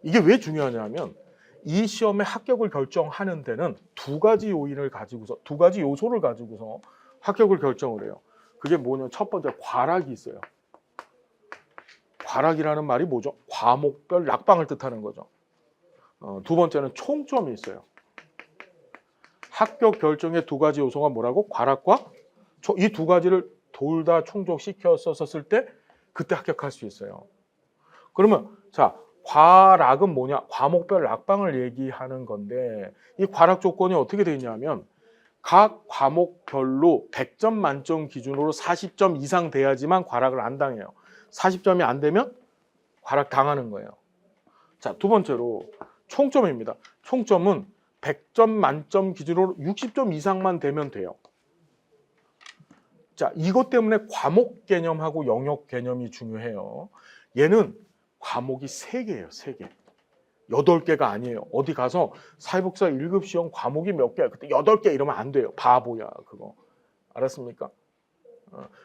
Speaker 1: 이게 왜 중요하냐면 이 시험의 합격을 결정하는 데는 두 가지 요소를 가지고서 합격을 결정을 해요. 그게 뭐냐면 첫 번째 과락이 있어요. 과락이라는 말이 뭐죠? 과목별 낙방을 뜻하는 거죠. 두 번째는 총점이 있어요. 합격 결정의 두 가지 요소가 뭐라고? 과락과 이 두 가지를 둘 다 충족시켜서 썼을 때 그때 합격할 수 있어요. 그러면 자, 과락은 뭐냐? 과목별 낙방을 얘기하는 건데 이 과락 조건이 어떻게 되어 있냐면 각 과목별로 100점 만점 기준으로 40점 이상 돼야지만 과락을 안 당해요. 40점이 안 되면 과락 당하는 거예요. 자, 두 번째로 총점입니다. 총점은 100점 만점 기준으로 60점 이상만 되면 돼요. 자, 이것 때문에 과목 개념하고 영역 개념이 중요해요. 얘는 과목이 3개예요, 3개. 8개가 아니에요. 어디 가서 사회복지사 1급 시험 과목이 몇 개야? 그때 8개 이러면 안 돼요. 바보야, 그거. 알았습니까?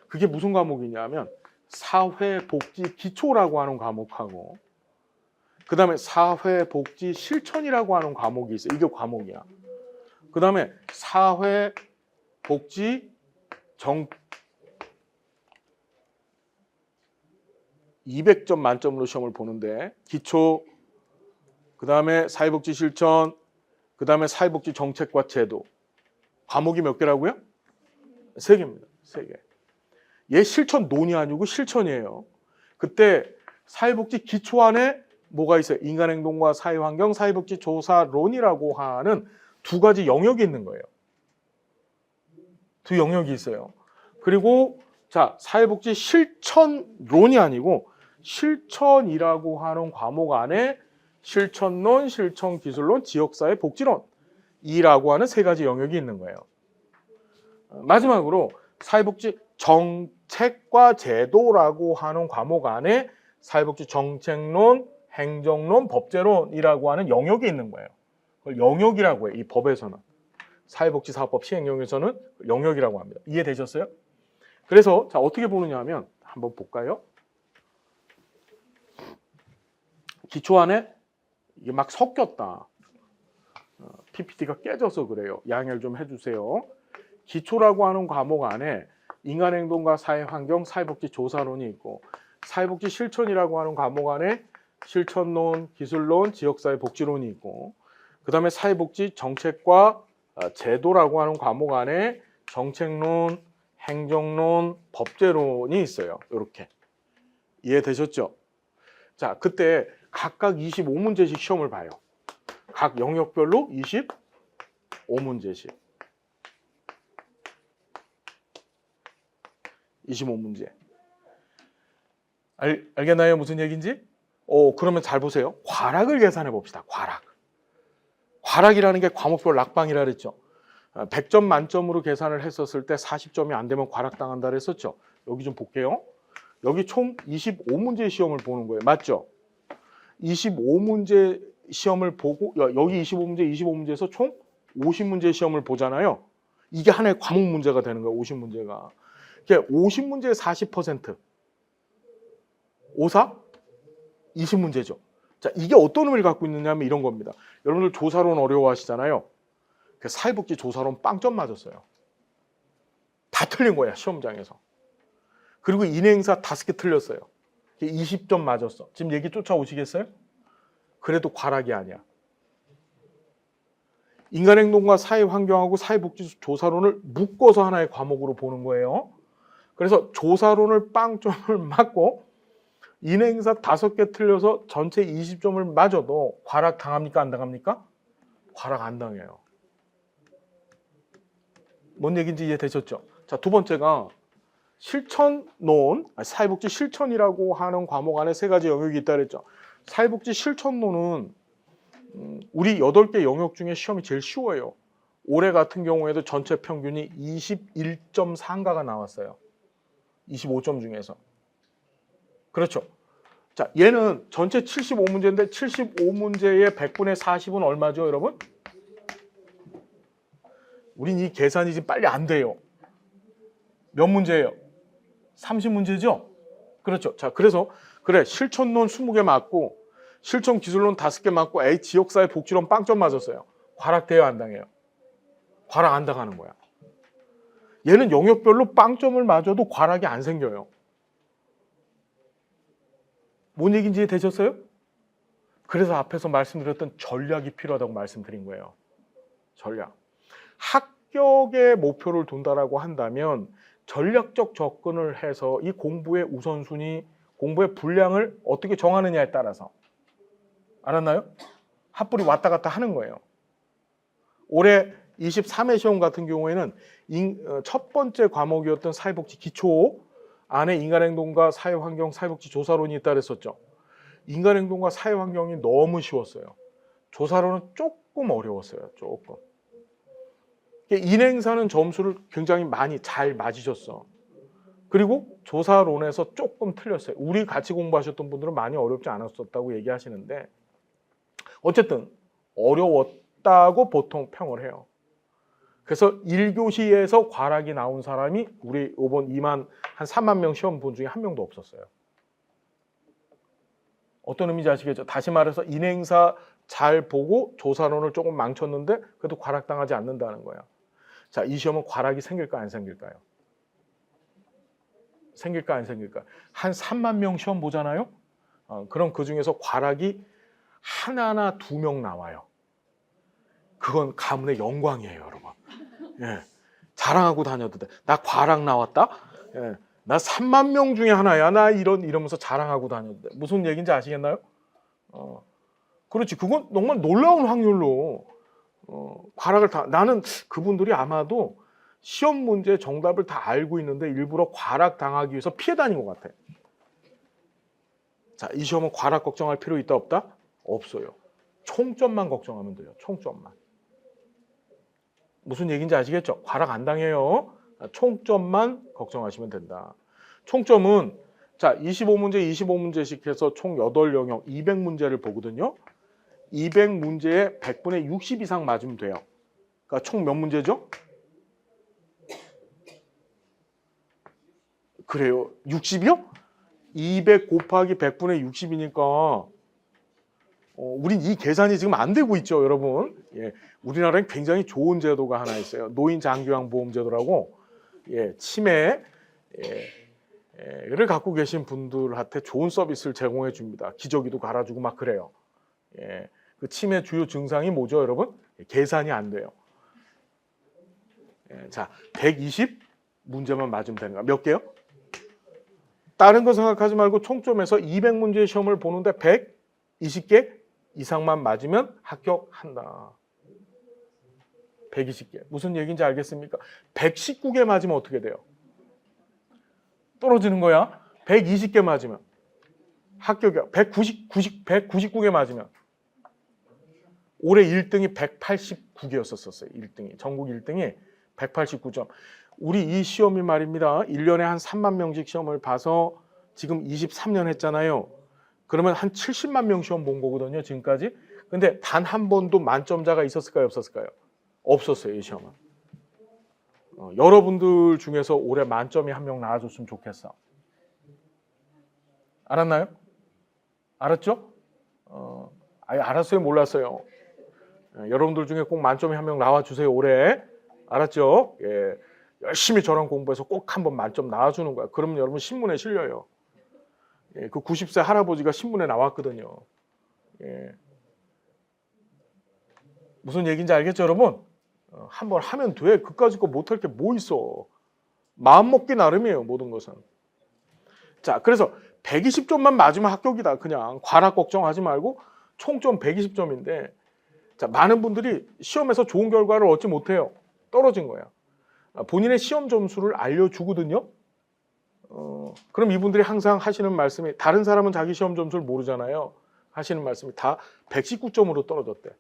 Speaker 1: 그게 무슨 과목이냐면 사회복지 기초라고 하는 과목하고 그 다음에 사회복지 실천이라고 하는 과목이 있어요. 이게 과목이야. 그 다음에 사회복지 200점 만점으로 시험을 보는데 기초, 그 다음에 사회복지 실천, 그 다음에 사회복지 정책과 제도. 과목이 몇 개라고요? 3개입니다. 3개. 얘 실천론이 아니고 실천이에요. 그때 사회복지 기초 안에 뭐가 있어요? 인간행동과 사회환경, 사회복지 조사론이라고 하는 두 가지 영역이 있는 거예요. 두 영역이 있어요. 그리고 자, 사회복지 실천론이 아니고 실천이라고 하는 과목 안에 실천론, 실천기술론, 지역사회 복지론 이라고 하는 3가지 영역이 있는 거예요. 마지막으로 사회복지 정책과 제도라고 하는 과목 안에 사회복지 정책론, 행정론, 법제론이라고 하는 영역이 있는 거예요. 그걸 영역이라고 해요. 이 법에서는. 사회복지사업법 시행령에서는 영역이라고 합니다. 이해되셨어요? 그래서 자, 어떻게 보느냐 하면 한번 볼까요? 기초 안에 이게 막 섞였다. PPT가 깨져서 그래요. 양해를 좀 해주세요. 기초라고 하는 과목 안에 인간행동과 사회환경, 사회복지 조사론이 있고 사회복지 실천이라고 하는 과목 안에 실천론, 기술론, 지역사회 복지론이 있고 그 다음에 사회복지 정책과 제도라고 하는 과목 안에 정책론, 행정론, 법제론이 있어요. 이렇게. 이해되셨죠? 자, 그때 각각 25문제씩 시험을 봐요. 각 영역별로 25문제씩. 25문제. 알겠나요? 무슨 얘기인지? 그러면 잘 보세요. 과락을 계산해 봅시다. 과락. 과락이라는 게 과목별 낙방이라 그랬죠. 100점 만점으로 계산을 했었을 때 40점이 안 되면 과락당한다 그랬었죠. 여기 좀 볼게요. 여기 총 25문제 시험을 보는 거예요. 맞죠? 25문제 시험을 보고 여기 25문제, 25문제에서 총 50문제 시험을 보잖아요. 이게 하나의 과목 문제가 되는 거예요. 50문제가. 50문제의 40%. 54? 20문제죠. 자, 이게 어떤 의미를 갖고 있느냐면 이런 겁니다. 여러분들 조사론 어려워하시잖아요. 사회복지 조사론 빵점 맞았어요. 다 틀린 거야, 시험장에서. 그리고 인행사 5개 틀렸어요. 20점 맞았어. 지금 얘기 쫓아오시겠어요? 그래도 과락이 아니야. 인간행동과 사회환경하고 사회복지 조사론을 묶어서 하나의 과목으로 보는 거예요. 그래서 조사론을 빵점을 맞고 인행사 5개 틀려서 전체 20점을 맞아도 과락 당합니까? 안 당합니까? 과락 안 당해요. 뭔 얘기인지 이해되셨죠? 자, 두 번째가 실천론, 사회복지 실천이라고 하는 과목 안에 3가지 영역이 있다 그랬죠. 사회복지 실천론은 우리 8개 영역 중에 시험이 제일 쉬워요. 올해 같은 경우에도 전체 평균이 21.4인가가 나왔어요. 25점 중에서. 그렇죠. 자, 얘는 전체 75문제인데 75문제의 100분의 40은 얼마죠, 여러분? 우린 이 계산이 지금 빨리 안 돼요. 몇 문제예요? 30문제죠? 그렇죠. 자, 그래서 그래, 실천론 20개 맞고 실천 기술론 5개 맞고 A 지역사회 복지론 빵점 맞았어요. 과락 돼요, 안 당해요? 과락 안 당하는 거야. 얘는 영역별로 빵점을 맞아도 과락이 안 생겨요. 뭔 얘기인지 되셨어요? 그래서 앞에서 말씀드렸던 전략이 필요하다고 말씀드린 거예요. 전략. 합격의 목표를 둔다라고 한다면 전략적 접근을 해서 이 공부의 우선순위, 공부의 분량을 어떻게 정하느냐에 따라서, 알았나요? 합불이 왔다 갔다 하는 거예요. 올해 23회 시험 같은 경우에는 첫 번째 과목이었던 사회복지 기초 안에 인간행동과 사회환경, 사회복지 조사론이 있다 그랬었죠. 인간행동과 사회환경이 너무 쉬웠어요. 조사론은 조금 어려웠어요. 조금. 인행사는 점수를 굉장히 많이 잘 맞으셨어. 그리고 조사론에서 조금 틀렸어요. 우리 같이 공부하셨던 분들은 많이 어렵지 않았었다고 얘기하시는데 어쨌든 어려웠다고 보통 평을 해요. 그래서 1교시에서 과락이 나온 사람이 우리 이번 3만 명 시험 본 중에 한 명도 없었어요. 어떤 의미인지 아시겠죠? 다시 말해서 인행사 잘 보고 조사론을 조금 망쳤는데 그래도 과락당하지 않는다는 거야. 자, 이 시험은 과락이 생길까 안 생길까요? 생길까 안 생길까요? 한 3만 명 시험 보잖아요? 그럼 그 중에서 과락이 하나나 2명 나와요. 그건 가문의 영광이에요, 여러분. 예, 자랑하고 다녀도 돼. 나 과락 나왔다? 예, 나 3만 명 중에 하나야. 나 이러면서 자랑하고 다녀도 돼. 무슨 얘기인지 아시겠나요? 그렇지. 그건 정말 놀라운 확률로 과락을 나는 그분들이 아마도 시험 문제 정답을 다 알고 있는데 일부러 과락 당하기 위해서 피해 다닌 것 같아. 자, 이 시험은 과락 걱정할 필요 있다 없다? 없어요. 총점만 걱정하면 돼요. 총점만. 무슨 얘기인지 아시겠죠? 과락 안 당해요. 총점만 걱정하시면 된다. 총점은 자 25문제, 25문제씩 해서 총 8영역 200문제를 보거든요. 200문제에 100분의 60 이상 맞으면 돼요. 그러니까 총 몇 문제죠? 그래요. 60이요? 200 곱하기 100분의 60이니까 우린 이 계산이 지금 안 되고 있죠, 여러분. 예, 우리나라엔 굉장히 좋은 제도가 하나 있어요. 노인 장기요양 보험 제도라고. 예, 치매를 갖고 계신 분들한테 좋은 서비스를 제공해 줍니다. 기저귀도 갈아주고 막 그래요. 예, 그 치매 주요 증상이 뭐죠, 여러분? 계산이 안 돼요. 예, 자, 120 문제만 맞으면 되는 거야. 몇 개요? 다른 거 생각하지 말고 총점에서 200문제 시험을 보는데 120개 이상만 맞으면 합격한다. 120개. 무슨 얘기인지 알겠습니까? 119개 맞으면 어떻게 돼요? 떨어지는 거야. 120개 맞으면 합격이야. 199개 맞으면 올해 1등이 189개였었어요. 1등이. 전국 1등이 189점. 우리 이 시험이 말입니다. 1년에 한 3만 명씩 시험을 봐서 지금 23년 했잖아요. 그러면 한 70만 명 시험 본 거거든요. 지금까지. 근데 단 한 번도 만점자가 있었을까요? 없었을까요? 없었어요. 이 시험은. 여러분들 중에서 올해 만점이 한 명 나와줬으면 좋겠어. 알았나요? 알았죠? 알았어요? 몰랐어요? 여러분들 중에 꼭 만점이 한 명 나와주세요. 올해. 알았죠? 예. 열심히 저랑 공부해서 꼭 한번 만점 나와주는 거야. 그러면 여러분 신문에 실려요. 예. 그 90세 할아버지가 신문에 나왔거든요. 예. 무슨 얘기인지 알겠죠, 여러분? 한번 하면 돼. 그까짓 거 못할 게 뭐 있어. 마음 먹기 나름이에요, 모든 것은. 자, 그래서 120점만 맞으면 합격이다. 그냥 과락 걱정하지 말고 총점 120점인데, 자, 많은 분들이 시험에서 좋은 결과를 얻지 못해요. 떨어진 거야. 본인의 시험 점수를 알려주거든요. 그럼 이분들이 항상 하시는 말씀이, 다른 사람은 자기 시험 점수를 모르잖아요. 하시는 말씀이 다 119점으로 떨어졌대.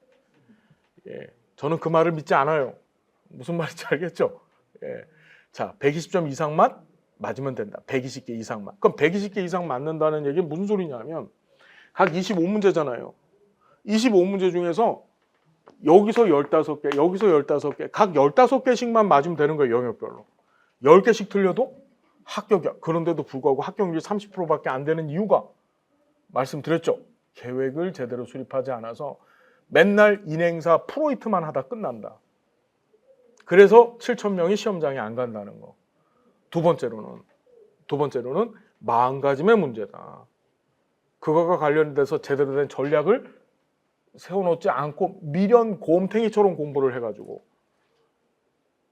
Speaker 1: 예, 저는 그 말을 믿지 않아요. 무슨 말인지 알겠죠? 예, 자, 120점 이상만 맞으면 된다. 120개 이상만. 그럼 120개 이상 맞는다는 얘기는 무슨 소리냐면 각 25문제잖아요. 25문제 중에서 여기서 15개, 여기서 15개, 각 15개씩만 맞으면 되는 거예요. 영역별로. 10개씩 틀려도 합격이야. 그런데도 불구하고 합격률이 30%밖에 안 되는 이유가 말씀드렸죠. 계획을 제대로 수립하지 않아서 맨날 인행사 프로이트만 하다 끝난다. 그래서 7,000명이 시험장에 안 간다는 거. 두 번째로는 마음가짐의 문제다. 그거가 관련돼서 제대로 된 전략을 세워놓지 않고 미련 곰탱이처럼 공부를 해가지고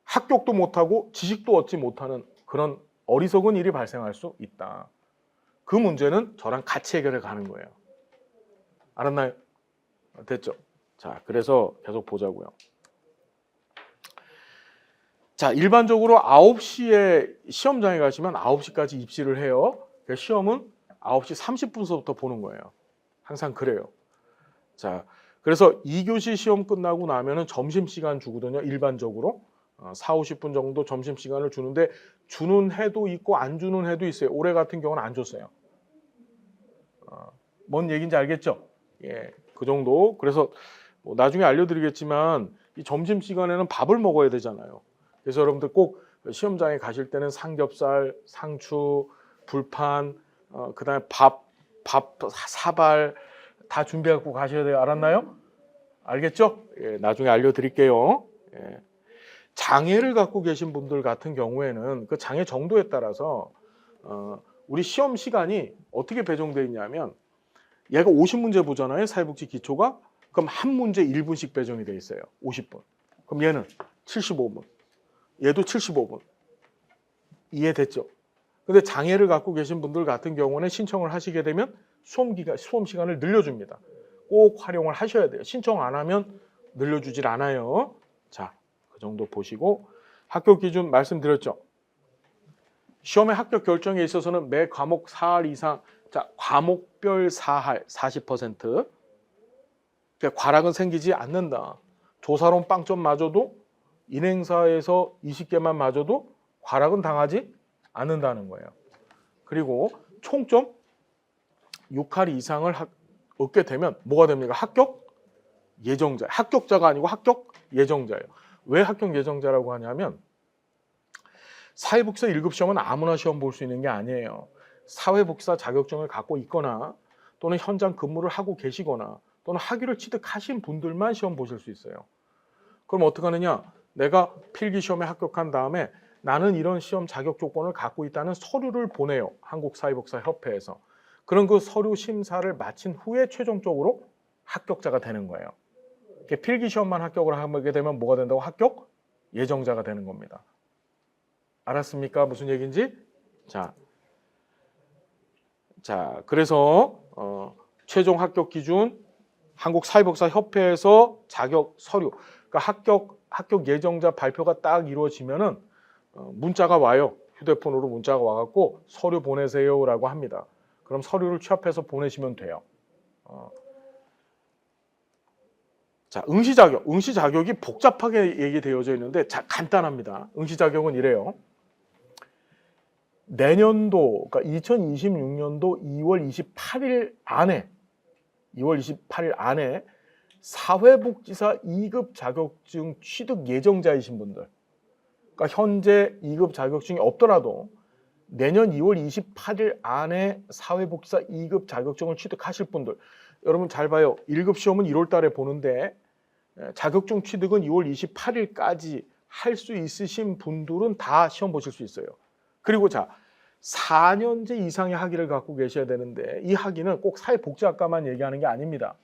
Speaker 1: 합격도 못하고 지식도 얻지 못하는 그런 어리석은 일이 발생할 수 있다. 그 문제는 저랑 같이 해결해 가는 거예요. 알았나요? 됐죠? 자, 그래서 계속 보자고요. 자, 일반적으로 9시에 시험장에 가시면 9시까지 입시를 해요. 시험은 9시 30분서부터 보는 거예요. 항상 그래요. 자, 그래서 2교시 시험 끝나고 나면은 점심시간 주거든요. 일반적으로 4, 50분 정도 점심시간을 주는데 주는 해도 있고 안 주는 해도 있어요. 올해 같은 경우는 안 줬어요. 뭔 얘기인지 알겠죠? 예, 그 정도. 그래서 뭐 나중에 알려드리겠지만 이 점심시간에는 밥을 먹어야 되잖아요. 그래서 여러분들 꼭 시험장에 가실 때는 삼겹살, 상추, 불판, 그다음에 밥, 사발 다 준비하고 가셔야 돼요. 알았나요? 알겠죠? 예, 나중에 알려드릴게요. 예. 장애를 갖고 계신 분들 같은 경우에는 그 장애 정도에 따라서 우리 시험 시간이 어떻게 배정되어 있냐면 얘가 50문제 보잖아요. 사회복지 기초가. 그럼 한 문제 1분씩 배정이 되어 있어요. 50분. 그럼 얘는 75분. 얘도 75분. 이해됐죠? 근데 장애를 갖고 계신 분들 같은 경우는 신청을 하시게 되면 수험 시간을 늘려줍니다. 꼭 활용을 하셔야 돼요. 신청 안 하면 늘려주질 않아요. 자, 그 정도 보시고 합격 기준 말씀드렸죠. 시험의 합격 결정에 있어서는 매 과목 4할 이상, 자, 과목별 4할 40%. 그러니까 과락은 생기지 않는다. 조사론 빵점 맞아도 인행사에서 20개만 맞아도 과락은 당하지 않는다는 거예요. 그리고 총점 6할 이상을 얻게 되면 뭐가 됩니까? 합격 예정자. 합격자가 아니고 합격 예정자예요. 왜 합격 예정자라고 하냐면 사회복지사 1급 시험은 아무나 시험 볼 수 있는 게 아니에요. 사회복지사 자격증을 갖고 있거나 또는 현장 근무를 하고 계시거나 또는 학위를 취득하신 분들만 시험 보실 수 있어요. 그럼 어떻게 하느냐? 내가 필기시험에 합격한 다음에 나는 이런 시험 자격 조건을 갖고 있다는 서류를 보내요. 한국사회복지사협회에서. 그런 그 서류 심사를 마친 후에 최종적으로 합격자가 되는 거예요. 필기시험만 합격을 하게 되면 뭐가 된다고? 합격 예정자가 되는 겁니다. 알았습니까? 무슨 얘기인지? 자, 그래서 최종 합격 기준 한국사회복지사협회에서 자격 서류, 그러니까 합격 예정자 발표가 딱 이루어지면은 문자가 와요. 휴대폰으로 문자가 와갖고 서류 보내세요라고 합니다. 그럼 서류를 취합해서 보내시면 돼요. 자, 응시 자격이 복잡하게 얘기되어져 있는데 자, 간단합니다. 응시 자격은 이래요. 내년도, 그러니까 2026년도 2월 28일 안에 사회복지사 2급 자격증 취득 예정자이신 분들, 그러니까 현재 2급 자격증이 없더라도 내년 2월 28일 안에 사회복지사 2급 자격증을 취득하실 분들, 여러분 잘 봐요. 1급 시험은 1월 달에 보는데 자격증 취득은 2월 28일까지 할 수 있으신 분들은 다 시험 보실 수 있어요. 그리고 자, 4년제 이상의 학위를 갖고 계셔야 되는데 이 학위는 꼭 사회복지학과만 얘기하는 게 아닙니다.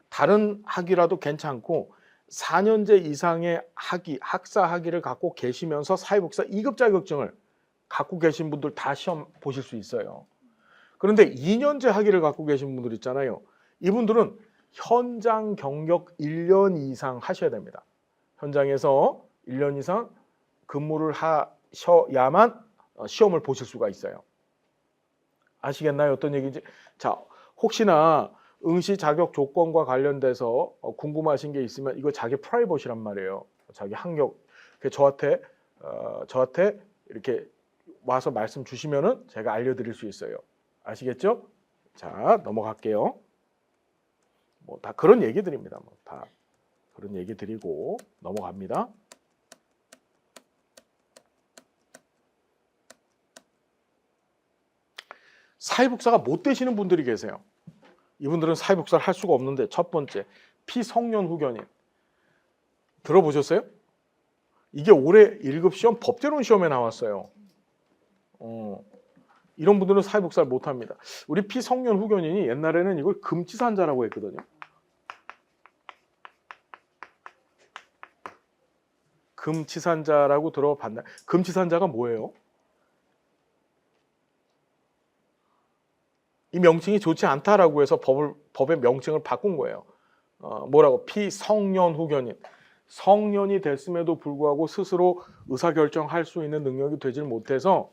Speaker 1: 다른 학위라도 괜찮고 4년제 이상의 학위, 학사 학위를 갖고 계시면서 사회복지사 2급 자격증을 갖고 계신 분들 다 시험 보실 수 있어요. 그런데 2년제 학위를 갖고 계신 분들 있잖아요. 이분들은 현장 경력 1년 이상 하셔야 됩니다. 현장에서 1년 이상 근무를 하셔야만 시험을 보실 수가 있어요. 아시겠나요? 어떤 얘기인지. 자, 혹시나 응시 자격 조건과 관련돼서 궁금하신 게 있으면 이거 자기 프라이버시란 말이에요. 자기 학력. 저한테 이렇게 와서 말씀 주시면은 제가 알려드릴 수 있어요. 아시겠죠? 자, 넘어갈게요. 뭐 다 그런 얘기들입니다. 뭐 다 그런 얘기 드리고 넘어갑니다. 사회복사가 못 되시는 분들이 계세요. 이분들은 사회복사를 할 수가 없는데, 첫 번째, 피성년 후견인. 들어보셨어요? 이게 올해 1급 시험 법제론 시험에 나왔어요. 이런 분들은 사회복사를 못합니다. 우리 피성년 후견인이 옛날에는 이걸 금치산자라고 했거든요. 금치산자라고 들어봤나요? 금치산자가 뭐예요? 이 명칭이 좋지 않다라고 해서 법의 명칭을 바꾼 거예요. 뭐라고? 피성년 후견인. 성년이 됐음에도 불구하고 스스로 의사결정할 수 있는 능력이 되질 못해서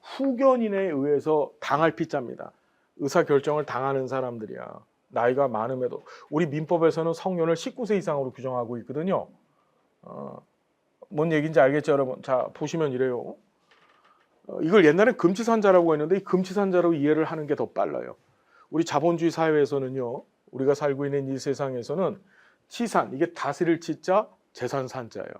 Speaker 1: 후견인에 의해서 당할 피자입니다. 의사결정을 당하는 사람들이야. 나이가 많음에도. 우리 민법에서는 성년을 19세 이상으로 규정하고 있거든요. 뭔 얘기인지 알겠죠, 여러분? 자, 보시면 이래요. 이걸 옛날에 금치산자라고 했는데 이 금치산자로 이해를 하는 게 더 빨라요. 우리 자본주의 사회에서는요, 우리가 살고 있는 이 세상에서는 치산, 이게 다스릴 치자, 재산 산자예요.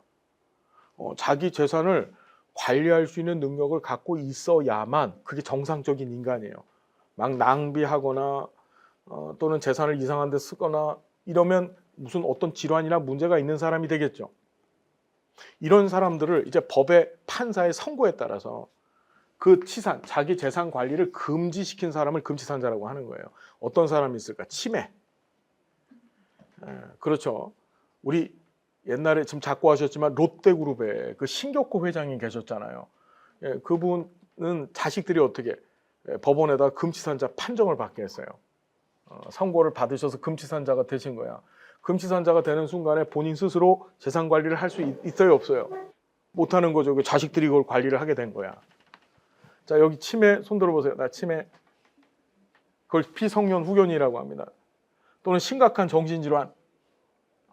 Speaker 1: 자기 재산을 관리할 수 있는 능력을 갖고 있어야만 그게 정상적인 인간이에요. 막 낭비하거나 또는 재산을 이상한 데 쓰거나 이러면 무슨 어떤 질환이나 문제가 있는 사람이 되겠죠. 이런 사람들을 이제 법의 판사의 선고에 따라서 그 치산, 자기 재산 관리를 금지시킨 사람을 금치산자라고 하는 거예요. 어떤 사람이 있을까? 치매. 그렇죠. 우리 옛날에 지금 자꾸 하셨지만 롯데그룹에 그 신격호 회장이 계셨잖아요. 그분은 자식들이 어떻게 법원에다 금치산자 판정을 받게 했어요. 선고를 받으셔서 금치산자가 되신 거야. 금치산자가 되는 순간에 본인 스스로 재산 관리를 할 수 있어요, 없어요? 못하는 거죠. 그 자식들이 그걸 관리를 하게 된 거야. 자, 여기 치매 손 들어보세요. 나 치매. 그걸 피성년 후견이라고 합니다. 또는 심각한 정신질환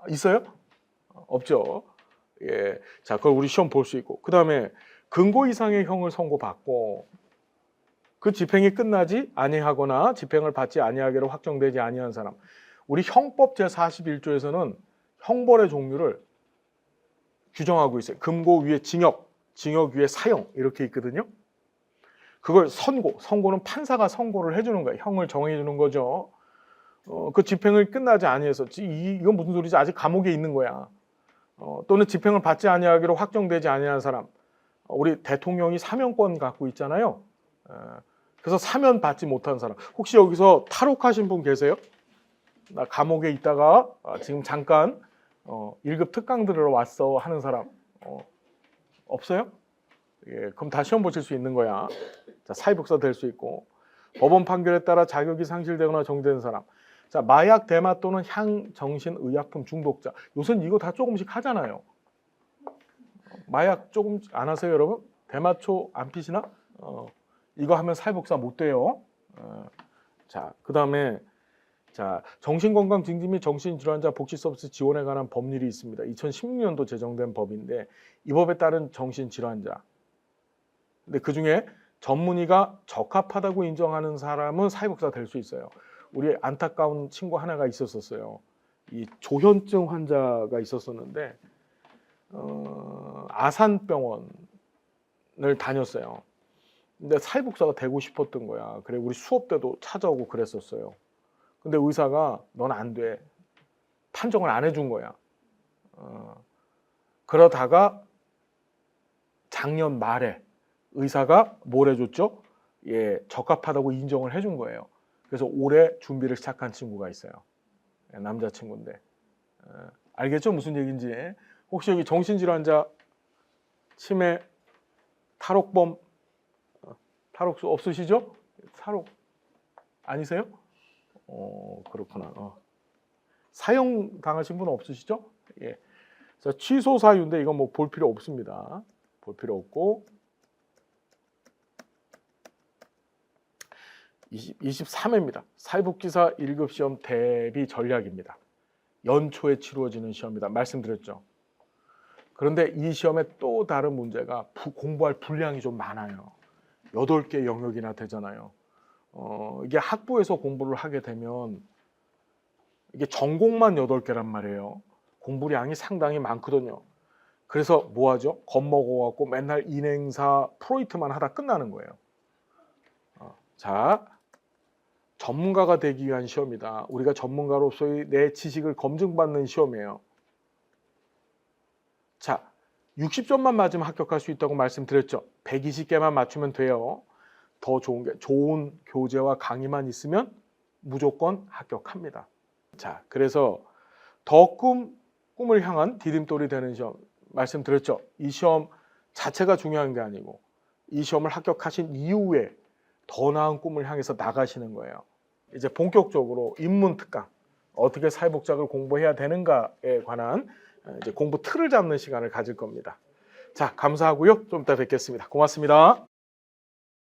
Speaker 1: 있어요? 없죠. 예, 자, 그걸 우리 시험 볼 수 있고, 그 다음에 금고 이상의 형을 선고받고 그 집행이 끝나지 아니하거나 집행을 받지 아니하기로 확정되지 아니한 사람. 우리 형법 제41조에서는 형벌의 종류를 규정하고 있어요. 금고 위에 징역, 징역 위에 사형 이렇게 있거든요. 그걸 선고는 판사가 선고를 해주는 거예요. 형을 정해주는 거죠. 그 집행을 끝나지 아니해서 이건 무슨 소리지? 아직 감옥에 있는 거야. 또는 집행을 받지 아니하기로 확정되지 아니한 사람. 우리 대통령이 사면권 갖고 있잖아요. 그래서 사면 받지 못한 사람. 혹시 여기서 탈옥하신 분 계세요? 나 감옥에 있다가 지금 잠깐 1급 특강 들으러 왔어 하는 사람 없어요? 예, 그럼 다 시험 보실 수 있는 거야. 자, 사회복사 될 수 있고, 법원 판결에 따라 자격이 상실되거나 정지된 사람. 자, 마약, 대마 또는 향정신의약품 중독자. 요새는 이거 다 조금씩 하잖아요. 마약 조금 안 하세요, 여러분? 대마초 안 피시나? 이거 하면 사회복사 못 돼요. 자, 그 다음에 자, 정신건강 증진 및 정신질환자 복지 서비스 지원에 관한 법률이 있습니다. 2016년도 제정된 법인데 이 법에 따른 정신질환자. 근데 그 중에 전문의가 적합하다고 인정하는 사람은 사회복사 될 수 있어요. 우리 안타까운 친구 하나가 있었어요. 이 조현증 환자가 있었었는데 아산병원을 다녔어요. 근데 사회복사가 되고 싶었던 거야. 그래 우리 수업 때도 찾아오고 그랬었어요. 근데 의사가 넌 안 돼. 판정을 안 해준 거야. 그러다가 작년 말에 의사가 뭘 해줬죠? 예, 적합하다고 인정을 해준 거예요. 그래서 올해 준비를 시작한 친구가 있어요. 남자친구인데. 알겠죠? 무슨 얘기인지. 혹시 여기 정신질환자, 치매, 탈옥범, 탈옥수 없으시죠? 탈옥 아니세요? 그렇구나. 사형 당하신 분 없으시죠? 예. 자, 취소 사유인데 이건 뭐 볼 필요 없습니다. 볼 필요 없고 23회입니다. 사회복지사 1급 시험 대비 전략입니다. 연초에 치루어지는 시험이다. 말씀드렸죠. 그런데 이 시험에 또 다른 문제가 공부할 분량이 좀 많아요. 8개 영역이나 되잖아요. 이게 학부에서 공부를 하게 되면 이게 전공만 8개란 말이에요. 공부량이 상당히 많거든요. 그래서 뭐 하죠? 겁먹어갖고 맨날 인행사 프로이트만 하다 끝나는 거예요. 자, 전문가가 되기 위한 시험이다. 우리가 전문가로서의 내 지식을 검증받는 시험이에요. 자, 60점만 맞으면 합격할 수 있다고 말씀드렸죠. 120개만 맞추면 돼요. 더 좋은 게 좋은 교재와 강의만 있으면 무조건 합격합니다. 자, 그래서 더 꿈을 향한 디딤돌이 되는 시험 말씀드렸죠. 이 시험 자체가 중요한 게 아니고 이 시험을 합격하신 이후에 더 나은 꿈을 향해서 나가시는 거예요. 이제 본격적으로 인문특강 어떻게 사회복지학을 공부해야 되는가에 관한 이제 공부 틀을 잡는 시간을 가질 겁니다. 자, 감사하고요. 좀 이따 뵙겠습니다. 고맙습니다.